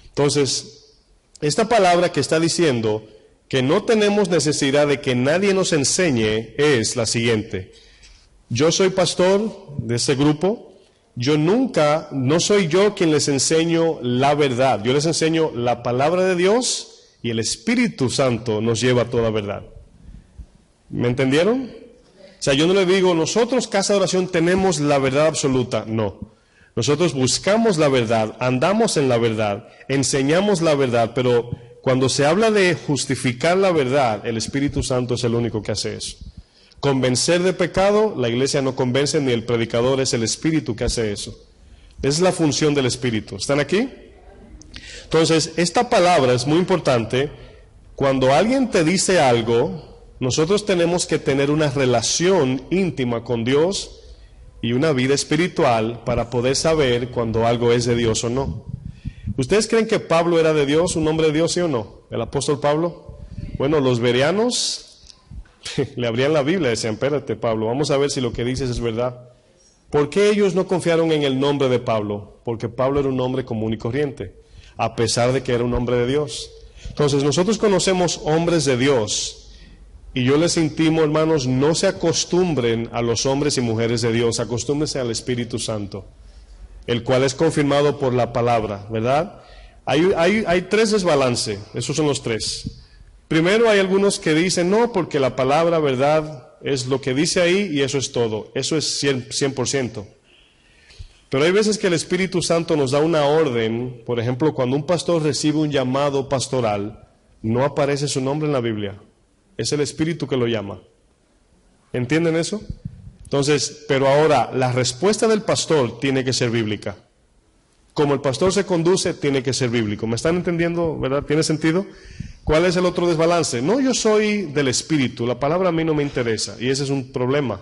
Entonces, esta palabra que está diciendo que no tenemos necesidad de que nadie nos enseñe es la siguiente. Yo soy pastor de ese grupo, no soy yo quien les enseño la verdad, yo les enseño la palabra de Dios y el Espíritu Santo nos lleva a toda verdad. ¿Me entendieron? O sea, yo no le digo, nosotros, Casa de Oración, tenemos la verdad absoluta, no. Nosotros buscamos la verdad, andamos en la verdad, enseñamos la verdad, pero cuando se habla de justificar la verdad, el Espíritu Santo es el único que hace eso. Convencer de pecado, la iglesia no convence ni el predicador, es el Espíritu que hace eso. Esa es la función del Espíritu. ¿Están aquí? Entonces, esta palabra es muy importante. Cuando alguien te dice algo, nosotros tenemos que tener una relación íntima con Dios y una vida espiritual para poder saber cuando algo es de Dios o no. ¿Ustedes creen que Pablo era de Dios, un hombre de Dios, sí o no? ¿El apóstol Pablo? Bueno, los bereanos le abrían la Biblia y decían, espérate Pablo, vamos a ver si lo que dices es verdad. ¿Por qué ellos no confiaron en el nombre de Pablo? Porque Pablo era un hombre común y corriente, a pesar de que era un hombre de Dios. Entonces nosotros conocemos hombres de Dios. Y yo les intimo, hermanos, no se acostumbren a los hombres y mujeres de Dios, acostúmbrense al Espíritu Santo, el cual es confirmado por la palabra, ¿verdad? Hay tres desbalances, esos son los tres. Primero hay algunos que dicen, no, porque la palabra, ¿verdad?, es lo que dice ahí y eso es todo, eso es 100%. Pero hay veces que el Espíritu Santo nos da una orden. Por ejemplo, cuando un pastor recibe un llamado pastoral, no aparece su nombre en la Biblia. Es el Espíritu que lo llama. ¿Entienden eso? Entonces, pero ahora, la respuesta del pastor tiene que ser bíblica. Como el pastor se conduce, tiene que ser bíblico. ¿Me están entendiendo, verdad? ¿Tiene sentido? ¿Cuál es el otro desbalance? No, yo soy del Espíritu, la palabra a mí no me interesa, y ese es un problema.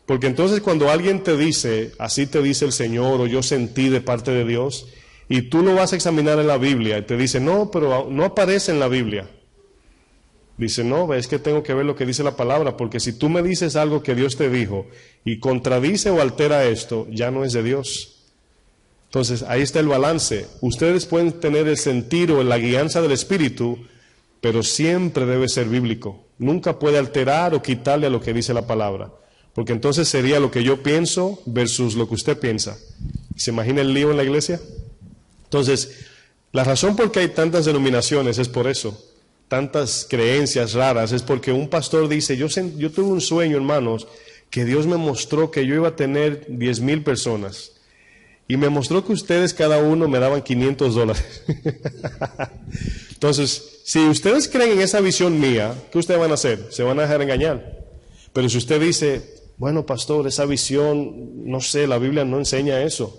Porque entonces cuando alguien te dice, así te dice el Señor, o yo sentí de parte de Dios, y tú lo vas a examinar en la Biblia, y te dice, no, pero no aparece en la Biblia. Dice, no, es que tengo que ver lo que dice la palabra, porque si tú me dices algo que Dios te dijo, y contradice o altera esto, ya no es de Dios. Entonces, ahí está el balance. Ustedes pueden tener el sentir o la guianza del Espíritu, pero siempre debe ser bíblico. Nunca puede alterar o quitarle a lo que dice la palabra. Porque entonces sería lo que yo pienso versus lo que usted piensa. ¿Se imagina el lío en la iglesia? Entonces, la razón por qué hay tantas denominaciones es por eso. Tantas creencias raras es porque un pastor dice, yo tuve un sueño, hermanos, que Dios me mostró que yo iba a tener 10,000 personas. Y me mostró que ustedes cada uno me daban $500. Entonces, si ustedes creen en esa visión mía, ¿qué ustedes van a hacer? Se van a dejar engañar. Pero si usted dice, bueno, pastor, esa visión, no sé, la Biblia no enseña eso.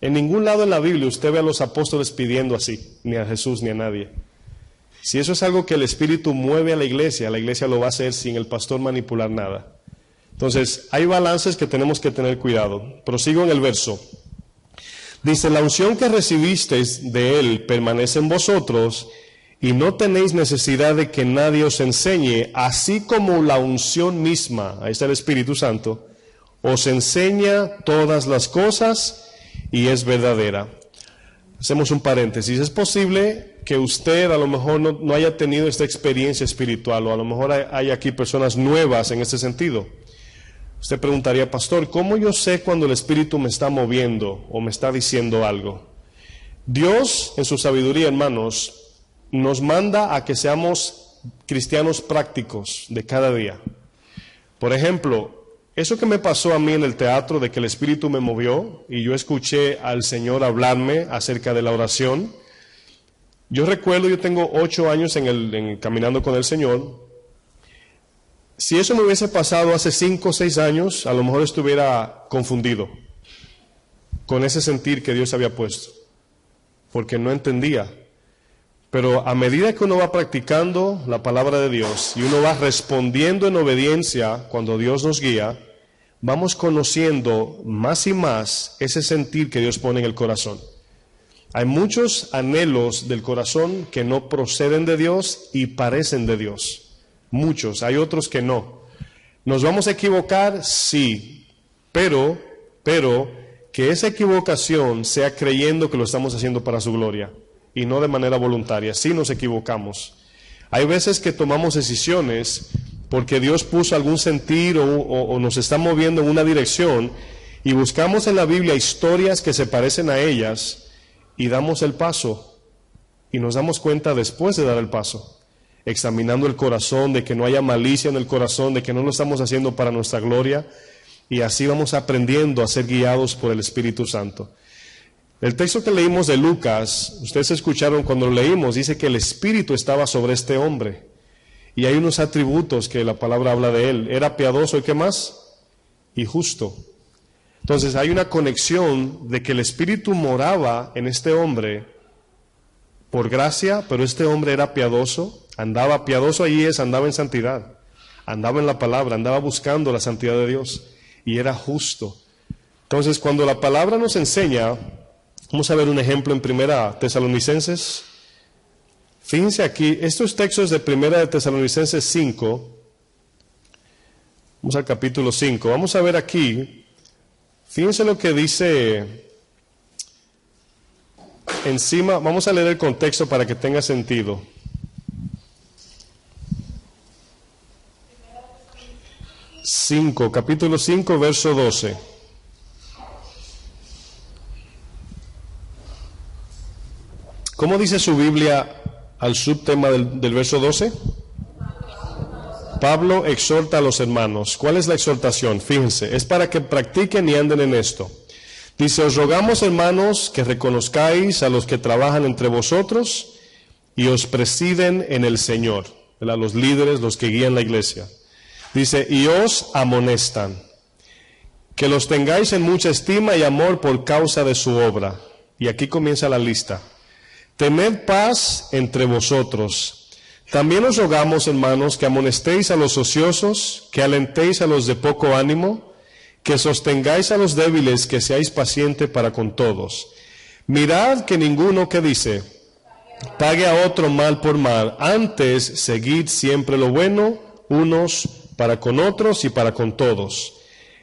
En ningún lado en la Biblia usted ve a los apóstoles pidiendo así, ni a Jesús ni a nadie. Si eso es algo que el Espíritu mueve a la iglesia lo va a hacer sin el pastor manipular nada. Entonces, hay balances que tenemos que tener cuidado. Prosigo en el verso. Dice, la unción que recibisteis de Él permanece en vosotros y no tenéis necesidad de que nadie os enseñe, así como la unción misma, ahí está el Espíritu Santo, os enseña todas las cosas y es verdadera. Hacemos un paréntesis. Es posible que usted a lo mejor no haya tenido esta experiencia espiritual, o a lo mejor hay aquí personas nuevas en este sentido. Usted preguntaría, pastor, ¿cómo yo sé cuando el Espíritu me está moviendo o me está diciendo algo? Dios, en su sabiduría, hermanos, nos manda a que seamos cristianos prácticos de cada día. Por ejemplo, eso que me pasó a mí en el teatro, de que el Espíritu me movió y yo escuché al Señor hablarme acerca de la oración. Yo recuerdo, yo tengo 8 años caminando con el Señor. Si eso me hubiese pasado hace 5 o 6 años, a lo mejor estuviera confundido con ese sentir que Dios había puesto, porque no entendía. Pero a medida que uno va practicando la palabra de Dios y uno va respondiendo en obediencia cuando Dios nos guía, vamos conociendo más y más ese sentir que Dios pone en el corazón. Hay muchos anhelos del corazón que no proceden de Dios y parecen de Dios. Muchos, hay otros que no. ¿Nos vamos a equivocar? Sí, pero que esa equivocación sea creyendo que lo estamos haciendo para su gloria y no de manera voluntaria. Sí nos equivocamos. Hay veces que tomamos decisiones porque Dios puso algún sentir o nos está moviendo en una dirección y buscamos en la Biblia historias que se parecen a ellas y damos el paso y nos damos cuenta después de dar el paso, examinando el corazón, de que no haya malicia en el corazón, de que no lo estamos haciendo para nuestra gloria, y así vamos aprendiendo a ser guiados por el Espíritu Santo. El texto que leímos de Lucas, ustedes escucharon cuando lo leímos, dice que el Espíritu estaba sobre este hombre, y hay unos atributos que la palabra habla de él. Era piadoso, ¿y qué más? Y justo. Entonces hay una conexión de que el Espíritu moraba en este hombre por gracia, pero este hombre era piadoso. Andaba piadoso, allí andaba en santidad, andaba en la palabra, andaba buscando la santidad de Dios y era justo. Entonces, cuando la palabra nos enseña, vamos a ver un ejemplo en 1 Tesalonicenses. Fíjense aquí, estos textos de 1 Tesalonicenses 5, vamos al capítulo 5, vamos a ver aquí, fíjense lo que dice encima, vamos a leer el contexto para que tenga sentido. Capítulo 5, verso 12. ¿Cómo dice su Biblia al subtema del verso 12? Pablo exhorta a los hermanos. ¿Cuál es la exhortación? Fíjense, es para que practiquen y anden en esto. Dice, os rogamos, hermanos, que reconozcáis a los que trabajan entre vosotros y os presiden en el Señor, ¿verdad? Los líderes, los que guían la iglesia. Dice, y os amonestan, que los tengáis en mucha estima y amor por causa de su obra. Y aquí comienza la lista. Tened paz entre vosotros. También os rogamos, hermanos, que amonestéis a los ociosos, que alentéis a los de poco ánimo, que sostengáis a los débiles, que seáis pacientes para con todos. Mirad que ninguno, que dice, pague a otro mal por mal, antes seguid siempre lo bueno, unos para con otros y para con todos.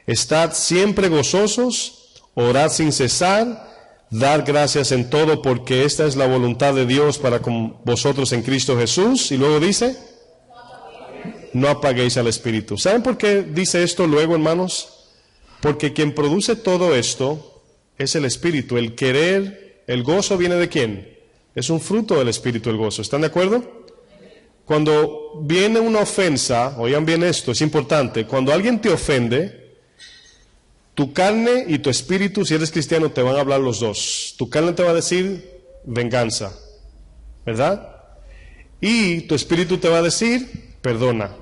Estad siempre gozosos, orad sin cesar, dad gracias en todo, porque esta es la voluntad de Dios para con vosotros en Cristo Jesús. Y luego dice, no apaguéis al Espíritu. ¿Saben por qué dice esto luego, hermanos? Porque quien produce todo esto es el Espíritu. El querer, el gozo viene de ¿quién? Es un fruto del Espíritu el gozo. ¿Están de acuerdo? Cuando viene una ofensa, oigan bien esto, es importante. Cuando alguien te ofende, tu carne y tu espíritu, si eres cristiano, te van a hablar los dos. Tu carne te va a decir venganza, ¿verdad? Y tu espíritu te va a decir perdona.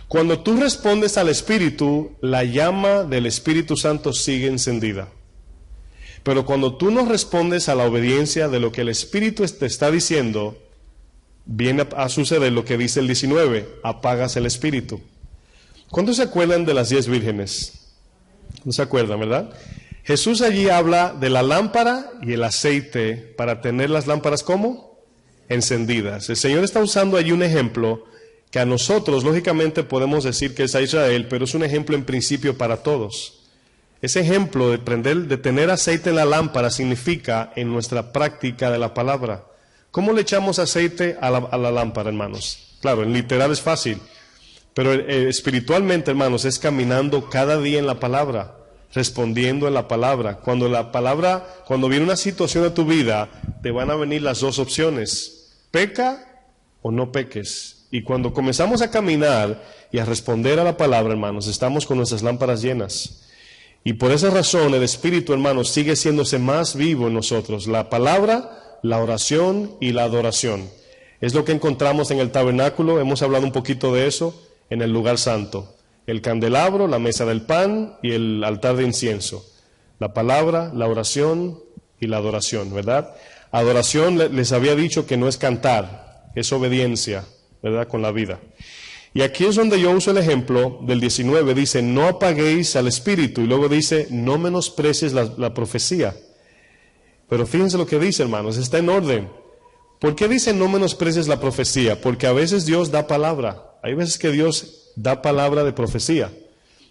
Cuando tú respondes al Espíritu, la llama del Espíritu Santo sigue encendida. Pero cuando tú no respondes a la obediencia de lo que el Espíritu te está diciendo, viene a suceder lo que dice el 19, apagas el Espíritu. ¿Cuántos se acuerdan de las 10 vírgenes? No se acuerdan, ¿verdad? Jesús allí habla de la lámpara y el aceite para tener las lámparas ¿cómo? Encendidas. El Señor está usando allí un ejemplo que a nosotros, lógicamente, podemos decir que es a Israel, pero es un ejemplo en principio para todos. Ese ejemplo de tener aceite en la lámpara significa en nuestra práctica de la palabra. ¿Cómo le echamos aceite a la lámpara, hermanos? Claro, en literal es fácil. Pero espiritualmente, hermanos, es caminando cada día en la palabra, respondiendo en la palabra. Cuando viene una situación a tu vida, te van a venir las dos opciones: peca o no peques. Y cuando comenzamos a caminar y a responder a la palabra, hermanos, estamos con nuestras lámparas llenas. Y por esa razón el Espíritu, hermanos, sigue siéndose más vivo en nosotros. La palabra, la oración y la adoración. Es lo que encontramos en el tabernáculo, hemos hablado un poquito de eso. En el lugar santo, el candelabro, la mesa del pan y el altar de incienso. La palabra, la oración y la adoración, ¿verdad? Adoración les había dicho que no es cantar, es obediencia, ¿verdad? Con la vida. Y aquí es donde yo uso el ejemplo del 19, dice, no apaguéis al Espíritu, y luego dice, no menosprecies la profecía. Pero fíjense lo que dice, hermanos, está en orden. ¿Por qué dice no menosprecies la profecía? Porque a veces Dios da palabra. Hay veces que Dios da palabra de profecía,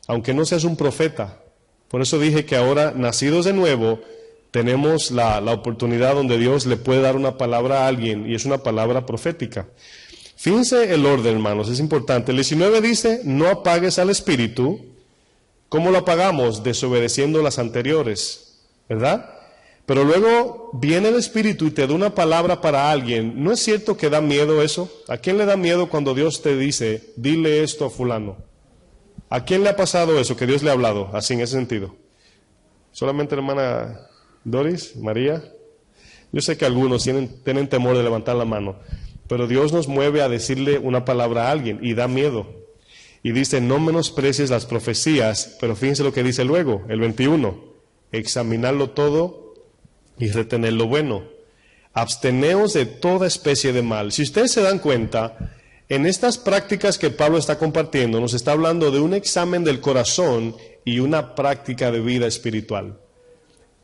aunque no seas un profeta. Por eso dije que ahora, nacidos de nuevo, tenemos la oportunidad donde Dios le puede dar una palabra a alguien, y es una palabra profética. Fíjense el orden, hermanos, es importante. El 19 dice, no apagues al Espíritu. ¿Cómo lo apagamos? Desobedeciendo las anteriores, ¿verdad? Pero luego viene el Espíritu y te da una palabra para alguien. ¿No es cierto que da miedo eso? ¿A quién le da miedo cuando Dios te dice, dile esto a fulano? ¿A quién le ha pasado eso, que Dios le ha hablado así en ese sentido? ¿Solamente la hermana Doris, María? Yo sé que algunos tienen temor de levantar la mano, pero Dios nos mueve a decirle una palabra a alguien y da miedo. Y dice, no menosprecies las profecías, pero fíjense lo que dice luego, el 21, examinarlo todo y retener lo bueno. Absteneos de toda especie de mal. Si ustedes se dan cuenta, en estas prácticas que Pablo está compartiendo, nos está hablando de un examen del corazón y una práctica de vida espiritual.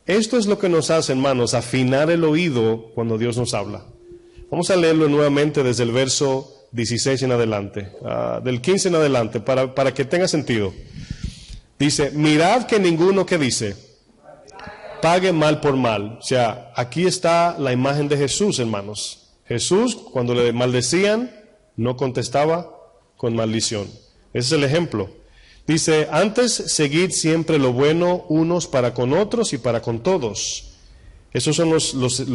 Esto es lo que nos hace, hermanos, afinar el oído cuando Dios nos habla. Vamos a leerlo nuevamente desde el verso 16 en adelante, del 15 en adelante, para que tenga sentido. Dice, mirad que ninguno, que dice, pague mal por mal. O sea, aquí está la imagen de Jesús, hermanos. Jesús, cuando le maldecían, no contestaba con maldición. Ese es el ejemplo. Dice, antes seguid siempre lo bueno unos para con otros y para con todos. Esos son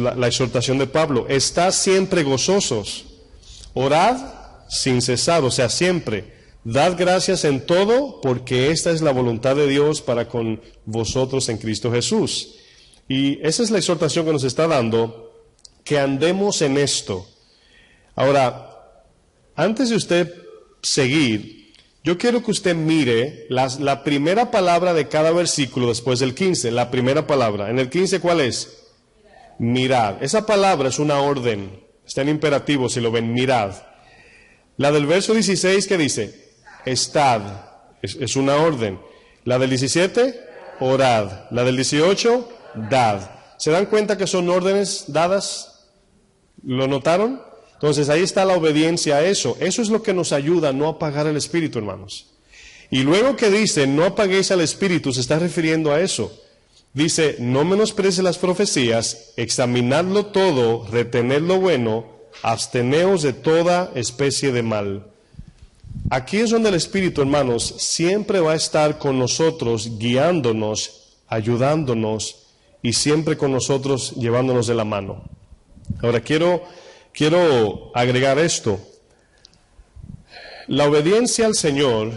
la exhortación de Pablo. Estad siempre gozosos. Orad sin cesar, o sea, siempre. Dad gracias en todo, porque esta es la voluntad de Dios para con vosotros en Cristo Jesús. Y esa es la exhortación que nos está dando, que andemos en esto. Ahora, antes de usted seguir, yo quiero que usted mire la primera palabra de cada versículo después del 15, la primera palabra. En el 15, ¿cuál es? Mirad. Esa palabra es una orden, está en imperativo si lo ven, mirad. La del verso 16, ¿qué dice? Estad, es una orden. La del 17, orad. La del 18, dad. ¿Se dan cuenta que son órdenes dadas? ¿Lo notaron? Entonces ahí está la obediencia a eso. Eso es lo que nos ayuda a no apagar el espíritu, hermanos. Y luego que dice, no apaguéis al espíritu, se está refiriendo a eso. Dice, no menosprecies las profecías, examinadlo todo, retened lo bueno, absteneos de toda especie de mal. Aquí es donde el Espíritu, hermanos, siempre va a estar con nosotros, guiándonos, ayudándonos y siempre con nosotros, llevándonos de la mano. Ahora quiero agregar esto. La obediencia al Señor,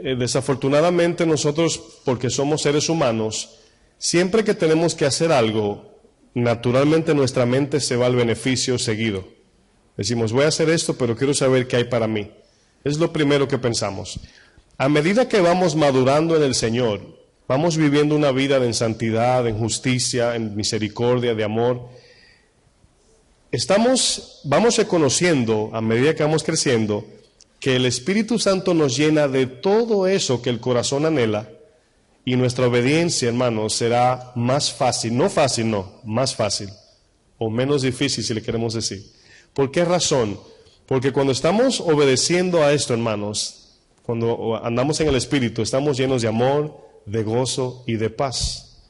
desafortunadamente nosotros, porque somos seres humanos, siempre que tenemos que hacer algo, naturalmente nuestra mente se va al beneficio seguido. Decimos, voy a hacer esto, pero quiero saber qué hay para mí. Es lo primero que pensamos. A medida que vamos madurando en el Señor, vamos viviendo una vida en santidad, en justicia, en misericordia, de amor. Vamos reconociendo, a medida que vamos creciendo, que el Espíritu Santo nos llena de todo eso que el corazón anhela, y nuestra obediencia, hermanos, será más fácil, más fácil, o menos difícil si le queremos decir. ¿Por qué razón? Porque cuando estamos obedeciendo a esto, hermanos, cuando andamos en el Espíritu, estamos llenos de amor, de gozo y de paz.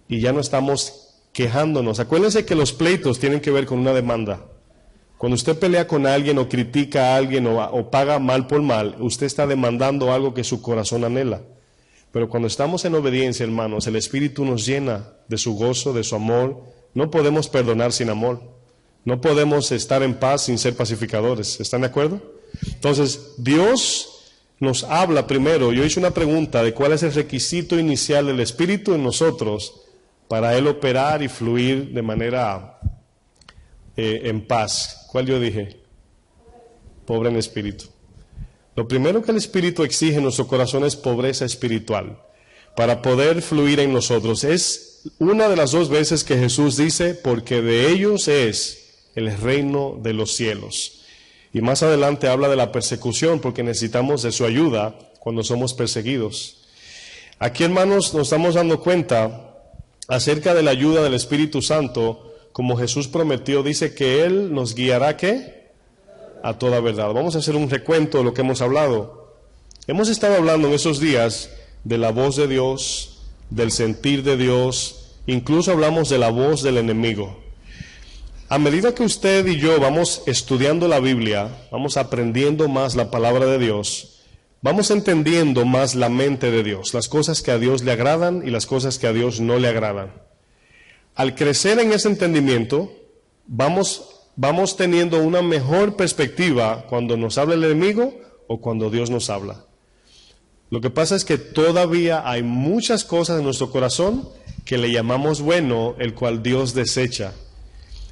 Y ya no estamos quejándonos. Acuérdense que los pleitos tienen que ver con una demanda. Cuando usted pelea con alguien o critica a alguien o paga mal por mal, usted está demandando algo que su corazón anhela. Pero cuando estamos en obediencia, hermanos, el Espíritu nos llena de su gozo, de su amor. No podemos perdonar sin amor. No podemos estar en paz sin ser pacificadores. ¿Están de acuerdo? Entonces, Dios nos habla primero. Yo hice una pregunta de cuál es el requisito inicial del Espíritu en nosotros para Él operar y fluir de manera en paz. ¿Cuál yo dije? Pobre en espíritu. Lo primero que el Espíritu exige en nuestro corazón es pobreza espiritual para poder fluir en nosotros. Es una de las dos veces que Jesús dice, porque de ellos es el reino de los cielos. Y más adelante habla de la persecución, porque necesitamos de su ayuda cuando somos perseguidos. Aquí, hermanos, nos estamos dando cuenta acerca de la ayuda del Espíritu Santo, como Jesús prometió, dice que Él nos guiará, ¿qué? A toda verdad. Vamos a hacer un recuento de lo que hemos hablado. Hemos estado hablando en esos días de la voz de Dios, del sentir de Dios, incluso hablamos de la voz del enemigo. A medida que usted y yo vamos estudiando la Biblia, vamos aprendiendo más la palabra de Dios, vamos entendiendo más la mente de Dios, las cosas que a Dios le agradan y las cosas que a Dios no le agradan. Al crecer en ese entendimiento, vamos teniendo una mejor perspectiva cuando nos habla el enemigo o cuando Dios nos habla. Lo que pasa es que todavía hay muchas cosas en nuestro corazón que le llamamos bueno, el cual Dios desecha.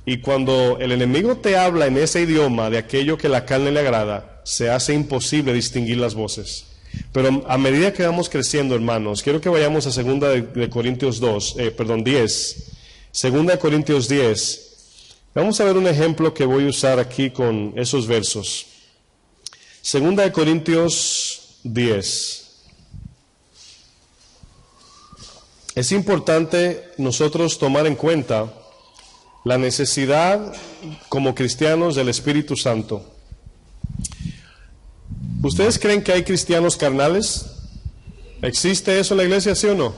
Y cuando el enemigo te habla en ese idioma de aquello que la carne le agrada, se hace imposible distinguir las voces. Pero a medida que vamos creciendo, hermanos, quiero que vayamos a 2 de Corintios 10. 2 de Corintios 10. Vamos a ver un ejemplo que voy a usar aquí con esos versos. 2 de Corintios 10. Es importante nosotros tomar en cuenta la necesidad como cristianos del Espíritu Santo. ¿Ustedes creen que hay cristianos carnales? ¿Existe eso en la iglesia, sí o no?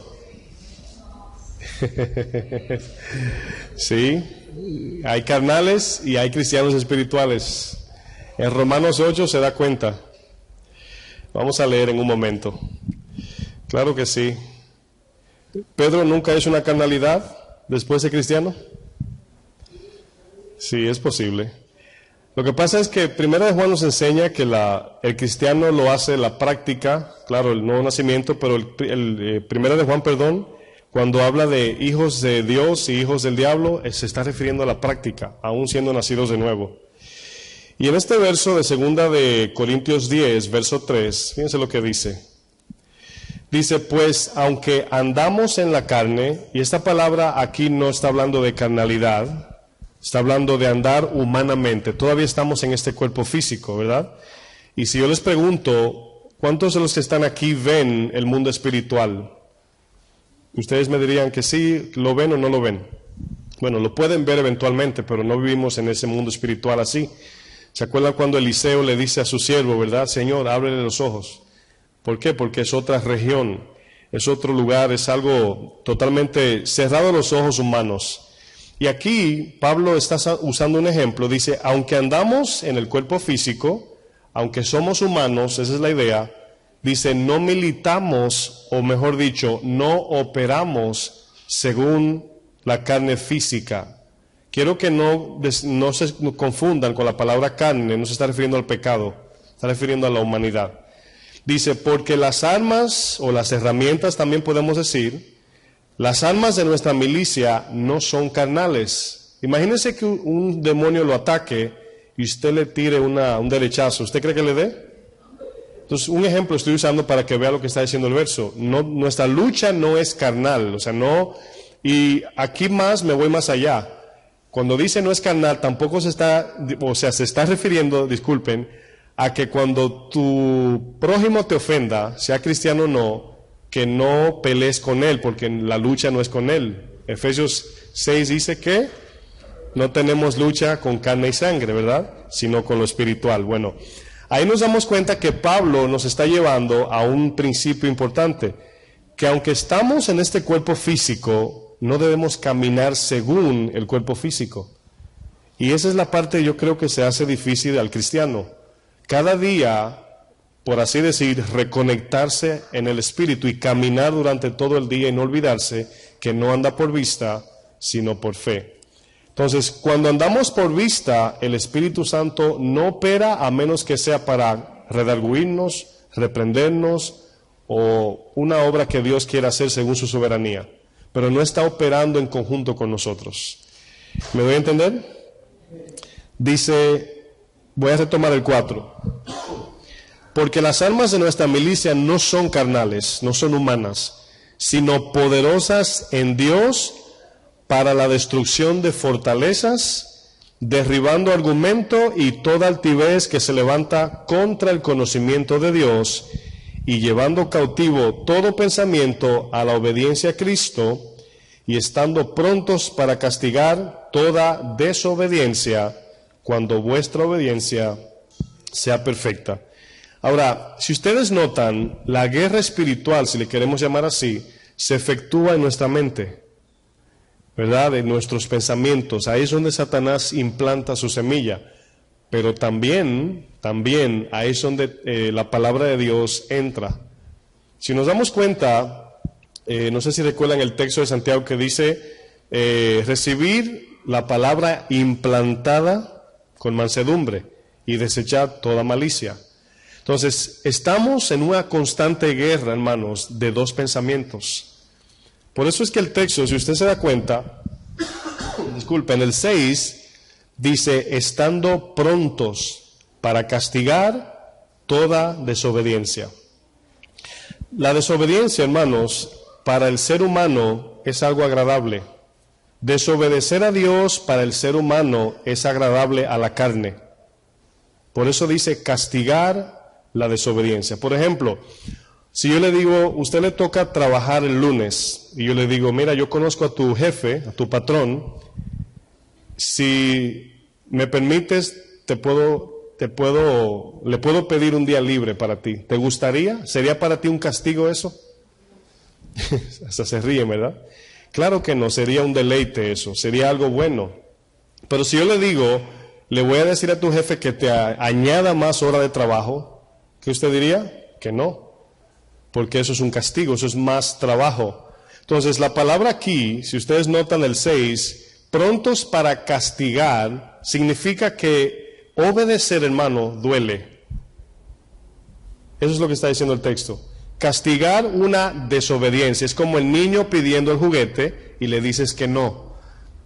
Sí, hay carnales y hay cristianos espirituales. En Romanos 8 se da cuenta. Vamos a leer en un momento. Claro que sí. ¿Pedro nunca hizo una carnalidad después de cristiano? Sí, es posible. Lo que pasa es que Primera de Juan nos enseña que el cristiano lo hace la práctica, claro, el nuevo nacimiento, pero Primera de Juan, perdón, cuando habla de hijos de Dios y hijos del diablo, se está refiriendo a la práctica, aún siendo nacidos de nuevo. Y en este verso de 2 de Corintios 10, verso 3, fíjense lo que dice. Dice, pues, aunque andamos en la carne, y esta palabra aquí no está hablando de carnalidad, está hablando de andar humanamente. Todavía estamos en este cuerpo físico, ¿verdad? Y si yo les pregunto, ¿cuántos de los que están aquí ven el mundo espiritual? Ustedes me dirían que sí, ¿lo ven o no lo ven? Bueno, lo pueden ver eventualmente, pero no vivimos en ese mundo espiritual así. ¿Se acuerdan cuando Eliseo le dice a su siervo, verdad? Señor, ábrele los ojos. ¿Por qué? Porque es otra región, es otro lugar, es algo totalmente cerrado a los ojos humanos. Y aquí Pablo está usando un ejemplo, dice, aunque andamos en el cuerpo físico, aunque somos humanos, esa es la idea, dice, no militamos, o mejor dicho, no operamos según la carne física. Quiero que no se confundan con la palabra carne, no se está refiriendo al pecado, está refiriendo a la humanidad. Dice, porque las armas o las herramientas también podemos decir, las armas de nuestra milicia no son carnales. Imagínense que un demonio lo ataque y usted le tire un derechazo. ¿Usted cree que le dé? Entonces, un ejemplo estoy usando para que vea lo que está diciendo el verso. No, nuestra lucha no es carnal, o sea, no. Y aquí más me voy más allá. Cuando dice no es carnal, tampoco se está refiriendo, disculpen, a que cuando tu prójimo te ofenda, sea cristiano o no, que no pelees con él, porque la lucha no es con él. Efesios 6 dice que no tenemos lucha con carne y sangre, ¿verdad? Sino con lo espiritual. Bueno, ahí nos damos cuenta que Pablo nos está llevando a un principio importante, que aunque estamos en este cuerpo físico, no debemos caminar según el cuerpo físico. Y esa es la parte, yo creo, que se hace difícil al cristiano. Cada día, por así decir, reconectarse en el Espíritu y caminar durante todo el día y no olvidarse que no anda por vista, sino por fe. Entonces, cuando andamos por vista, el Espíritu Santo no opera a menos que sea para redarguirnos, reprendernos o una obra que Dios quiera hacer según su soberanía, pero no está operando en conjunto con nosotros. ¿Me doy a entender? Dice, voy a retomar el 4. Porque las armas de nuestra milicia no son carnales, no son humanas, sino poderosas en Dios para la destrucción de fortalezas, derribando argumento y toda altivez que se levanta contra el conocimiento de Dios, y llevando cautivo todo pensamiento a la obediencia a Cristo, y estando prontos para castigar toda desobediencia, cuando vuestra obediencia sea perfecta. Ahora, si ustedes notan, la guerra espiritual, si le queremos llamar así, se efectúa en nuestra mente, ¿verdad? En nuestros pensamientos. Ahí es donde Satanás implanta su semilla. Pero también ahí es donde la palabra de Dios entra. Si nos damos cuenta, no sé si recuerdan el texto de Santiago que dice, recibir la palabra implantada con mansedumbre y desechar toda malicia. Entonces, estamos en una constante guerra, hermanos, de dos pensamientos. Por eso es que el texto, si usted se da cuenta, en el 6, dice, estando prontos para castigar toda desobediencia. La desobediencia, hermanos, para el ser humano es algo agradable. Desobedecer a Dios para el ser humano es agradable a la carne. Por eso dice castigar la desobediencia. Por ejemplo, si yo le digo, usted le toca trabajar el lunes, y yo le digo, mira, yo conozco a tu jefe, a tu patrón, si me permites, le puedo pedir un día libre para ti. ¿Te gustaría? ¿Sería para ti un castigo eso? Hasta se ríe, ¿verdad? Claro que no, sería un deleite eso, sería algo bueno. Pero si yo le digo, le voy a decir a tu jefe que te añada más hora de trabajo, ¿qué usted diría? Que no, porque eso es un castigo, eso es más trabajo. Entonces la palabra aquí, si ustedes notan el 6, prontos para castigar, significa que Obedecer, hermano, duele. Eso es lo que está diciendo el texto. Castigar una desobediencia es como el niño pidiendo el juguete y le dices que no.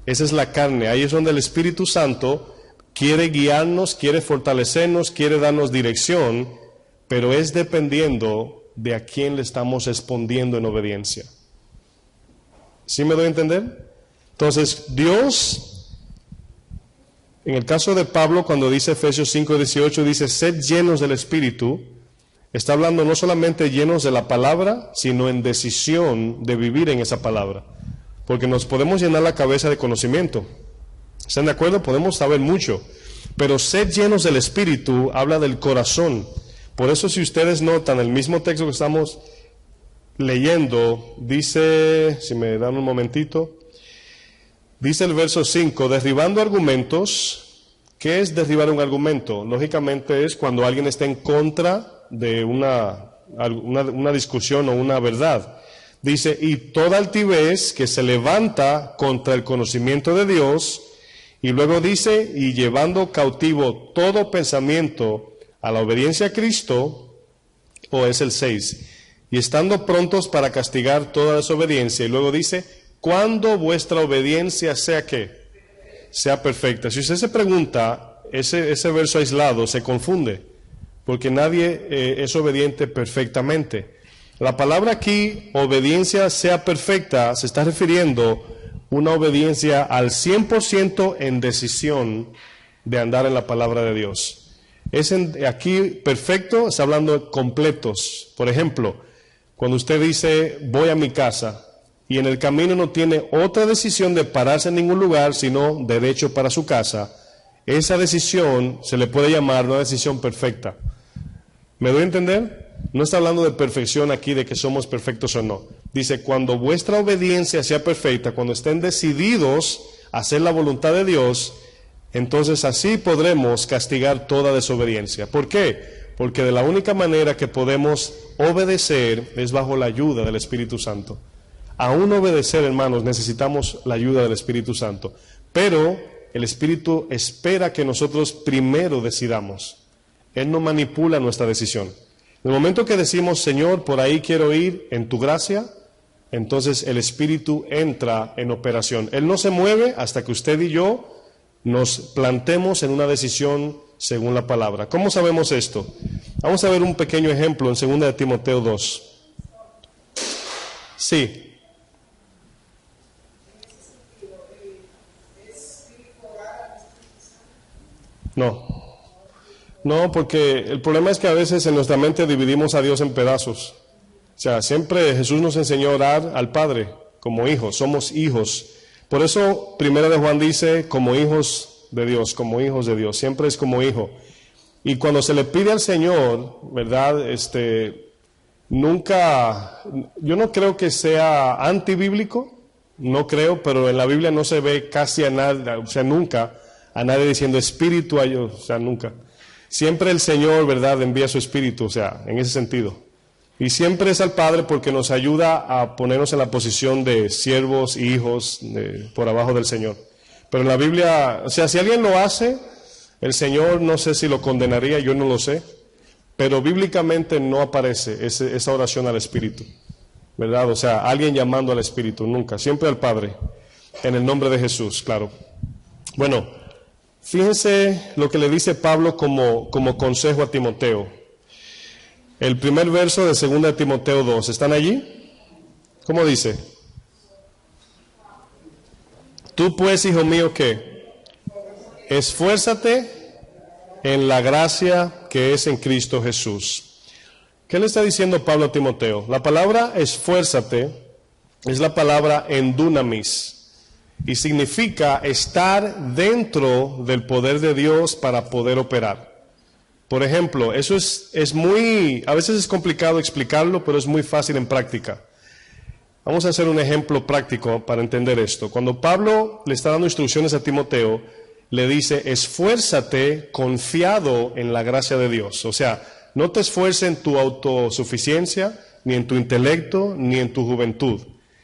Esa es la carne. Ahí es donde el Espíritu Santo quiere guiarnos, quiere fortalecernos, quiere darnos dirección, pero es dependiendo de a quién le estamos respondiendo en obediencia. ¿Sí me doy a entender? Entonces, Dios, en el caso de Pablo, cuando dice Efesios 5:18, dice, sed llenos del Espíritu, está hablando no solamente llenos de la palabra, sino en decisión de vivir en esa palabra. Porque nos podemos llenar la cabeza de conocimiento. ¿Están de acuerdo? Podemos saber mucho. Pero sed llenos del Espíritu habla del corazón. Por eso, si ustedes notan, el mismo texto que estamos leyendo, dice, si me dan un momentito, dice el verso 5, derribando argumentos. ¿Qué es derribar un argumento? Lógicamente es cuando alguien está en contra de una discusión o una verdad. Dice, y toda altivez que se levanta contra el conocimiento de Dios, y luego dice, y llevando cautivo todo pensamiento a la obediencia a Cristo, o es el 6, y estando prontos para castigar toda desobediencia, y luego dice, cuando vuestra obediencia sea ¿qué? Sea perfecta. Si usted se pregunta, ese verso aislado se confunde, porque nadie es obediente perfectamente. La palabra aquí, obediencia sea perfecta, se está refiriendo a una obediencia al 100% en decisión de andar en la palabra de Dios. Aquí perfecto, está hablando de completos. Por ejemplo, cuando usted dice, voy a mi casa, y en el camino no tiene otra decisión de pararse en ningún lugar, sino derecho para su casa, esa decisión se le puede llamar una decisión perfecta. ¿Me doy a entender? No está hablando de perfección aquí, de que somos perfectos o no. Dice, cuando vuestra obediencia sea perfecta, cuando estén decididos a hacer la voluntad de Dios, entonces así podremos castigar toda desobediencia. ¿Por qué? Porque de la única manera que podemos obedecer es bajo la ayuda del Espíritu Santo. Aún obedecer, hermanos, necesitamos la ayuda del Espíritu Santo. Pero el Espíritu espera que nosotros primero decidamos. Él no manipula nuestra decisión. En el momento que decimos, Señor, por ahí quiero ir en tu gracia, entonces el Espíritu entra en operación. Él no se mueve hasta que usted y yo nos plantemos en una decisión según la palabra. ¿Cómo sabemos esto? Vamos a ver un pequeño ejemplo en 2 de Timoteo 2. Sí. No, porque el problema es que a veces en nuestra mente dividimos a Dios en pedazos. O sea, siempre Jesús nos enseñó a orar al Padre como hijos, somos hijos. Por eso, 1 de Juan dice, como hijos de Dios, como hijos de Dios, siempre es como hijo. Y cuando se le pide al Señor, ¿verdad? Nunca, yo no creo que sea antibíblico, no creo, pero en la Biblia no se ve casi a nadie, o sea, nunca a nadie diciendo espíritu a Dios, o sea, nunca. Siempre el Señor, ¿verdad?, envía su Espíritu, o sea, en ese sentido. Y siempre es al Padre porque nos ayuda a ponernos en la posición de siervos y hijos por abajo del Señor. Pero en la Biblia, o sea, si alguien lo hace, el Señor no sé si lo condenaría, yo no lo sé, pero bíblicamente no aparece esa oración al Espíritu, ¿verdad? O sea, alguien llamando al Espíritu, nunca, siempre al Padre, en el nombre de Jesús, claro. Bueno, fíjense lo que le dice Pablo como consejo a Timoteo. El primer verso de 2 de Timoteo 2, ¿están allí? ¿Cómo dice? Tú pues, hijo mío, ¿qué? Esfuérzate en la gracia que es en Cristo Jesús. ¿Qué le está diciendo Pablo a Timoteo? La palabra esfuérzate es la palabra endunamis. Y significa estar dentro del poder de Dios para poder operar. Por ejemplo, eso es muy, a veces es complicado explicarlo, pero es muy fácil en práctica. Vamos a hacer un ejemplo práctico para entender esto. Cuando Pablo le está dando instrucciones a Timoteo, le dice, esfuérzate confiado en la gracia de Dios. O sea, no te esfuerces en tu autosuficiencia, ni en tu intelecto, ni en tu juventud,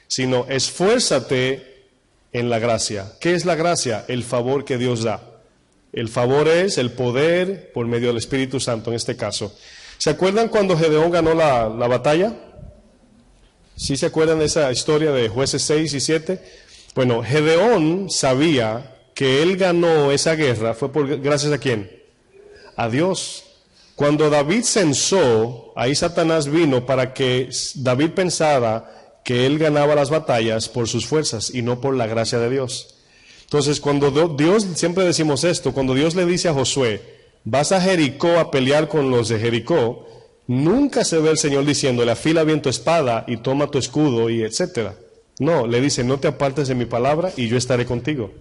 sino esfuérzate en la gracia. ¿Qué es la gracia? El favor que Dios da. El favor es el poder por medio del Espíritu Santo en este caso. ¿Se acuerdan cuando Gedeón ganó la batalla? ¿Sí se acuerdan de esa historia de Jueces 6 y 7? Bueno, Gedeón sabía que él ganó esa guerra, ¿fue gracias a quién? A Dios. Cuando David censó, ahí Satanás vino para que David pensara que él ganaba las batallas por sus fuerzas y no por la gracia de Dios. Entonces, cuando Dios, siempre decimos esto, cuando Dios le dice a Josué, vas a Jericó a pelear con los de Jericó, nunca se ve el Señor diciéndole, afila bien tu espada y toma tu escudo y etcétera. No, le dice, no te apartes de mi palabra y yo estaré contigo.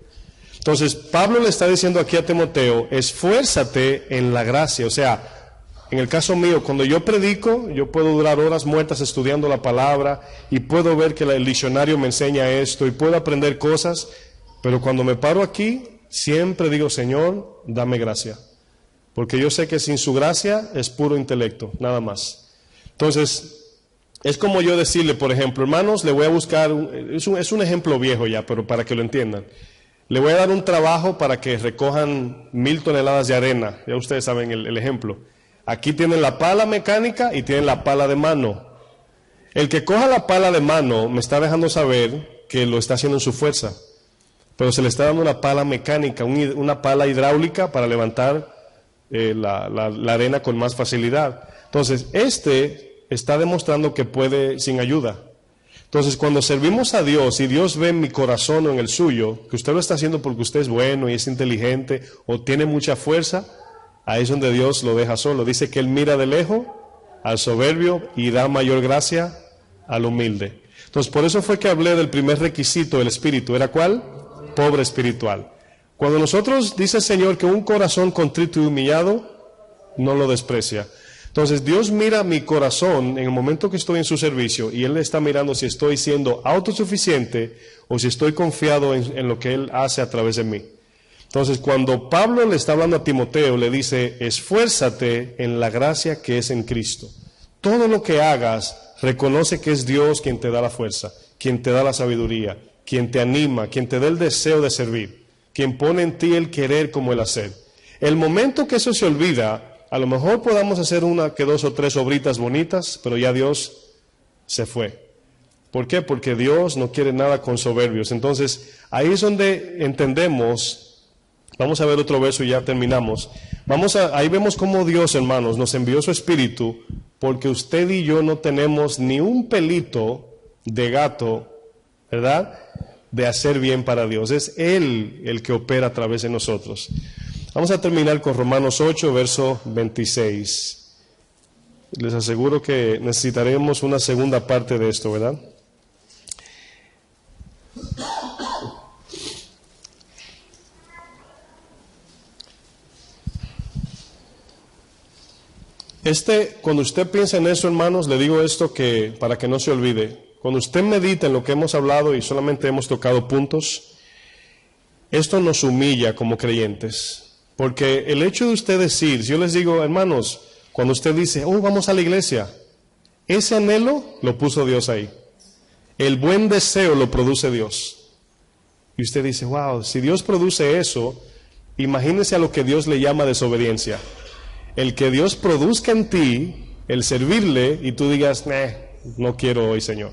Entonces, Pablo le está diciendo aquí a Timoteo, esfuérzate en la gracia. O sea, en el caso mío, cuando yo predico, yo puedo durar horas muertas estudiando la palabra y puedo ver que el diccionario me enseña esto y puedo aprender cosas, pero cuando me paro aquí, siempre digo, Señor, dame gracia. Porque yo sé que sin su gracia es puro intelecto, nada más. Entonces, es como yo decirle, por ejemplo, hermanos, le voy a buscar, es un ejemplo viejo ya, pero para que lo entiendan. Le voy a dar un trabajo para que recojan 1000 toneladas de arena. Ya ustedes saben el ejemplo. Aquí tienen la pala mecánica y tienen la pala de mano. El que coja la pala de mano me está dejando saber que lo está haciendo en su fuerza. Pero se le está dando una pala mecánica, una pala hidráulica para levantar la arena con más facilidad. Entonces, está demostrando que puede sin ayuda. Entonces, cuando servimos a Dios y Dios ve en mi corazón o en el suyo, que usted lo está haciendo porque usted es bueno y es inteligente o tiene mucha fuerza, ahí es donde Dios lo deja solo. Dice que Él mira de lejos al soberbio y da mayor gracia al humilde. Entonces, por eso fue que hablé del primer requisito del Espíritu. ¿Era cuál? Pobre espiritual. Cuando nosotros, dice el Señor, que un corazón contrito y humillado no lo desprecia. Entonces Dios mira mi corazón en el momento que estoy en su servicio y Él está mirando si estoy siendo autosuficiente o si estoy confiado en lo que Él hace a través de mí. Entonces cuando Pablo le está hablando a Timoteo, le dice, esfuérzate en la gracia que es en Cristo. Todo lo que hagas, reconoce que es Dios quien te da la fuerza, quien te da la sabiduría, quien te anima, quien te da el deseo de servir, quien pone en ti el querer como el hacer. El momento que eso se olvida, a lo mejor podamos hacer 1, 2 o 3 obritas bonitas, pero ya Dios se fue. ¿Por qué? Porque Dios no quiere nada con soberbios. Entonces, ahí es donde entendemos, vamos a ver otro verso y ya terminamos. Ahí vemos cómo Dios, hermanos, nos envió su Espíritu, porque usted y yo no tenemos ni un pelito de gato, ¿verdad?, de hacer bien para Dios. Es Él el que opera a través de nosotros. Vamos a terminar con Romanos 8, verso 26. Les aseguro que necesitaremos una segunda parte de esto, ¿verdad? Cuando usted piensa en eso, hermanos, le digo esto para que no se olvide. Cuando usted medita en lo que hemos hablado y solamente hemos tocado puntos, esto nos humilla como creyentes. Porque el hecho de usted decir, si yo les digo, hermanos, cuando usted dice, vamos a la iglesia, ese anhelo lo puso Dios ahí. El buen deseo lo produce Dios. Y usted dice, wow, si Dios produce eso, imagínese a lo que Dios le llama desobediencia. El que Dios produzca en ti, el servirle, y tú digas, no quiero hoy, Señor.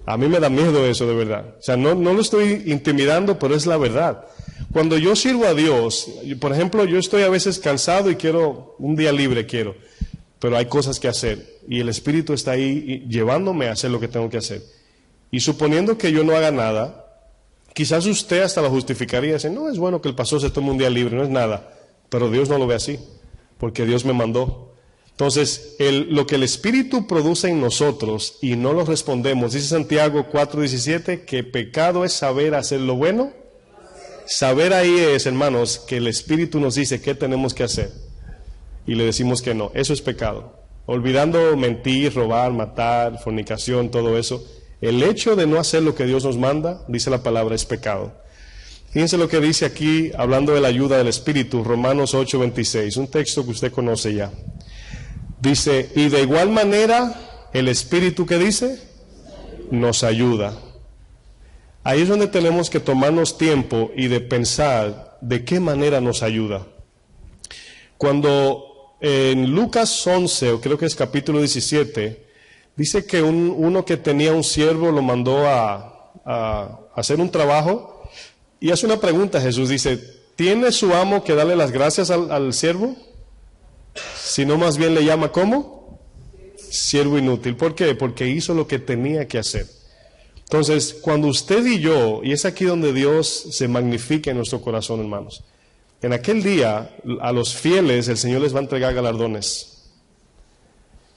A mí me da miedo eso, de verdad. O sea, no lo estoy intimidando, pero es la verdad. Cuando yo sirvo a Dios, por ejemplo, yo estoy a veces cansado y un día libre quiero, pero hay cosas que hacer y el Espíritu está ahí llevándome a hacer lo que tengo que hacer. Y suponiendo que yo no haga nada, quizás usted hasta lo justificaría y dice, no, es bueno que el pastor se tome un día libre, no es nada, pero Dios no lo ve así, porque Dios me mandó. Entonces, lo que el Espíritu produce en nosotros y no lo respondemos, dice Santiago 4:17, que pecado es saber hacer lo bueno. Saber ahí es, hermanos, que el Espíritu nos dice qué tenemos que hacer y le decimos que no. Eso es pecado. Olvidando mentir, robar, matar, fornicación, todo eso. El hecho de no hacer lo que Dios nos manda, dice la palabra, es pecado. Fíjense lo que dice aquí, hablando de la ayuda del Espíritu, Romanos 8:26, un texto que usted conoce ya. Dice, y de igual manera, el Espíritu, ¿qué dice? Nos ayuda. Ahí es donde tenemos que tomarnos tiempo y de pensar de qué manera nos ayuda. Cuando en Lucas 11, o creo que es capítulo 17, dice que uno que tenía un siervo lo mandó a hacer un trabajo y hace una pregunta. Jesús dice, ¿tiene su amo que darle las gracias al siervo? Sino más bien le llama ¿cómo? Siervo inútil. ¿Por qué? Porque hizo lo que tenía que hacer. Entonces, cuando usted y yo, y es aquí donde Dios se magnifica en nuestro corazón, hermanos, en aquel día a los fieles el Señor les va a entregar galardones.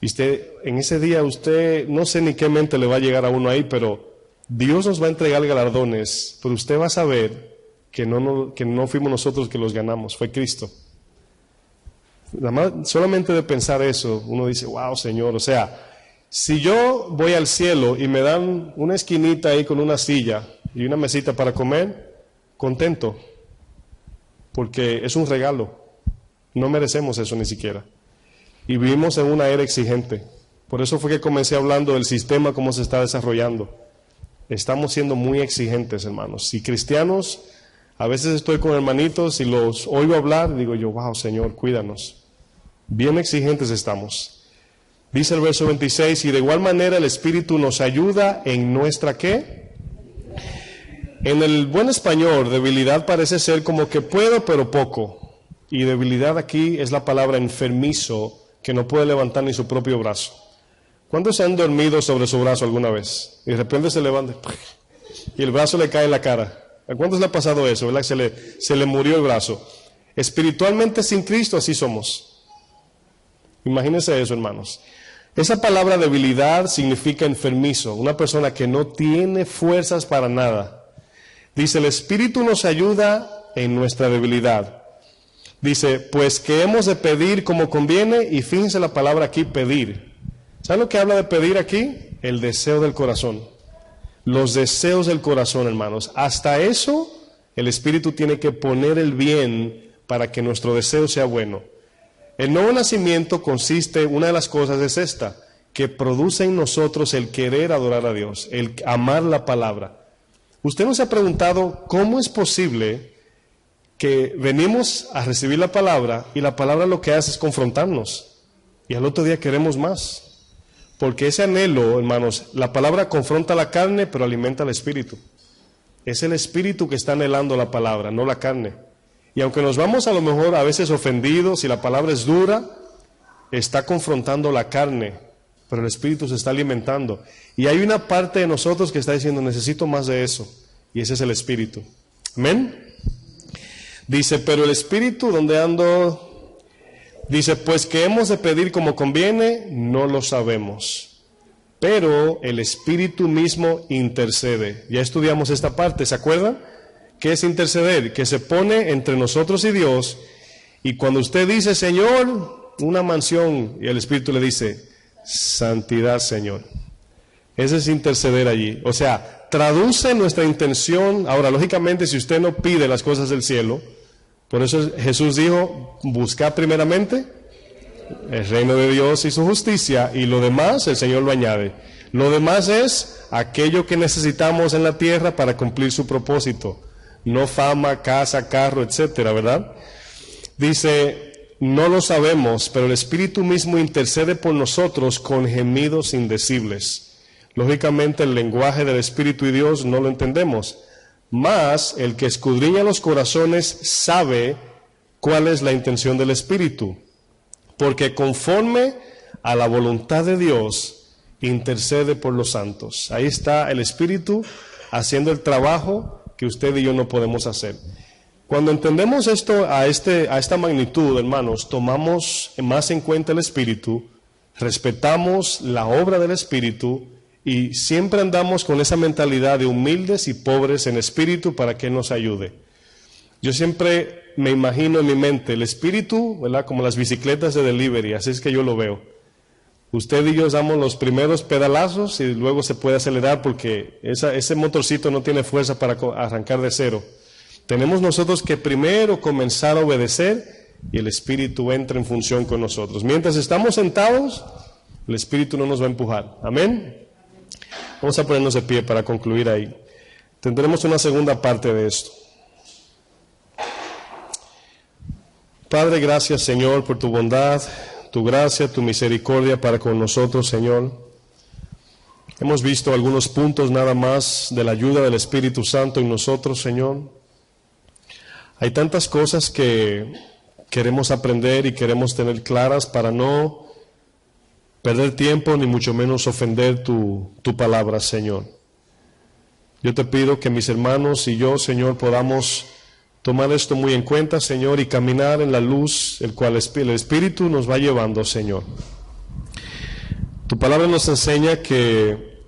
Y en ese día usted, no sé ni qué mente le va a llegar a uno ahí, pero Dios nos va a entregar galardones, pero usted va a saber que no fuimos nosotros que los ganamos, fue Cristo. Nada más, solamente de pensar eso, uno dice, wow, Señor, o sea, si yo voy al cielo y me dan una esquinita ahí con una silla y una mesita para comer, contento, porque es un regalo, no merecemos eso ni siquiera. Y vivimos en una era exigente, por eso fue que comencé hablando del sistema, cómo se está desarrollando. Estamos siendo muy exigentes, hermanos, y cristianos, a veces estoy con hermanitos y los oigo hablar, digo yo, wow, Señor, cuídanos. Bien exigentes estamos. Dice el verso 26, y de igual manera el Espíritu nos ayuda en nuestra ¿qué? En el buen español, debilidad parece ser como que puedo pero poco. Y debilidad aquí es la palabra enfermizo, que no puede levantar ni su propio brazo. ¿Cuántos se han dormido sobre su brazo alguna vez? Y de repente se levanta y el brazo le cae en la cara. ¿A cuántos le ha pasado eso? ¿Verdad? Se le murió el brazo. Espiritualmente sin Cristo así somos. Imagínense eso, hermanos. Esa palabra debilidad significa enfermizo, una persona que no tiene fuerzas para nada. Dice, el Espíritu nos ayuda en nuestra debilidad. Dice, pues que hemos de pedir como conviene, y fíjense la palabra aquí, pedir. ¿Saben lo que habla de pedir aquí? El deseo del corazón. Los deseos del corazón, hermanos. Hasta eso, el Espíritu tiene que poner el bien para que nuestro deseo sea bueno. El nuevo nacimiento consiste, una de las cosas es esta, que produce en nosotros el querer adorar a Dios, el amar la palabra. Usted nos ha preguntado cómo es posible que venimos a recibir la palabra y la palabra lo que hace es confrontarnos y al otro día queremos más. Porque ese anhelo, hermanos, la palabra confronta la carne pero alimenta el espíritu. Es el espíritu que está anhelando la palabra, no la carne. Y aunque nos vamos a lo mejor a veces ofendidos y la palabra es dura, está confrontando la carne, pero el espíritu se está alimentando. Y hay una parte de nosotros que está diciendo, necesito más de eso, y ese es el espíritu. ¿Amén? Dice, pero el espíritu, ¿dónde ando? Dice, pues que hemos de pedir como conviene, no lo sabemos. Pero el espíritu mismo intercede. Ya estudiamos esta parte, ¿se acuerdan? ¿Qué es interceder? Que se pone entre nosotros y Dios, y cuando usted dice, Señor, una mansión, y el Espíritu le dice, santidad, Señor. Ese es interceder allí. O sea, traduce nuestra intención. Ahora, lógicamente, si usted no pide las cosas del cielo, por eso Jesús dijo, buscad primeramente el reino de Dios y su justicia, y lo demás el Señor lo añade. Lo demás es aquello que necesitamos en la tierra para cumplir su propósito. No fama, casa, carro, etcétera, ¿verdad? Dice, no lo sabemos, pero el Espíritu mismo intercede por nosotros con gemidos indecibles. Lógicamente el lenguaje del Espíritu y Dios no lo entendemos, mas el que escudriña los corazones sabe cuál es la intención del Espíritu, porque conforme a la voluntad de Dios intercede por los santos. Ahí está el Espíritu haciendo el trabajo que usted y yo no podemos hacer. Cuando entendemos esto a esta magnitud, hermanos, tomamos más en cuenta el Espíritu, respetamos la obra del Espíritu y siempre andamos con esa mentalidad de humildes y pobres en espíritu para que nos ayude. Yo siempre me imagino en mi mente el Espíritu, ¿verdad? Como las bicicletas de delivery, así es que yo lo veo. Usted y yo damos los primeros pedalazos y luego se puede acelerar porque ese motorcito no tiene fuerza para arrancar de cero. Tenemos nosotros que primero comenzar a obedecer y el Espíritu entra en función con nosotros. Mientras estamos sentados, el Espíritu no nos va a empujar. Amén. Vamos a ponernos de pie para concluir ahí. Tendremos una segunda parte de esto. Padre, gracias, Señor, por tu bondad, tu gracia, tu misericordia para con nosotros, Señor. Hemos visto algunos puntos nada más de la ayuda del Espíritu Santo en nosotros, Señor. Hay tantas cosas que queremos aprender y queremos tener claras para no perder tiempo ni mucho menos ofender tu palabra, Señor. Yo te pido que mis hermanos y yo, Señor, podamos tomar esto muy en cuenta, Señor, y caminar en la luz, el cual el Espíritu nos va llevando, Señor. Tu palabra nos enseña que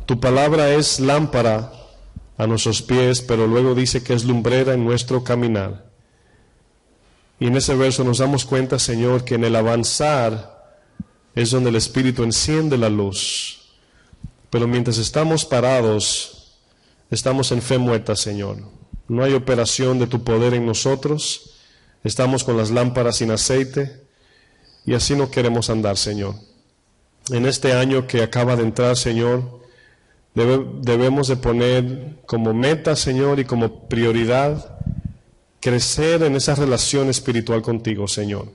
tu palabra es lámpara a nuestros pies, pero luego dice que es lumbrera en nuestro caminar. Y en ese verso nos damos cuenta, Señor, que en el avanzar es donde el Espíritu enciende la luz. Pero mientras estamos parados, estamos en fe muerta, Señor. No hay operación de tu poder en nosotros. Estamos con las lámparas sin aceite y así no queremos andar, Señor. En este año que acaba de entrar, Señor, debemos de poner como meta, Señor, y como prioridad crecer en esa relación espiritual contigo, Señor.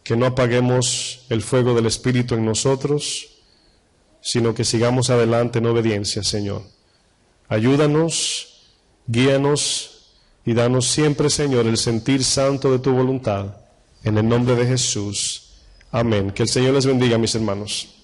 Que no apaguemos el fuego del Espíritu en nosotros, sino que sigamos adelante en obediencia, Señor. Ayúdanos, guíanos y danos siempre, Señor, el sentir santo de tu voluntad. En el nombre de Jesús. Amén. Que el Señor les bendiga, mis hermanos.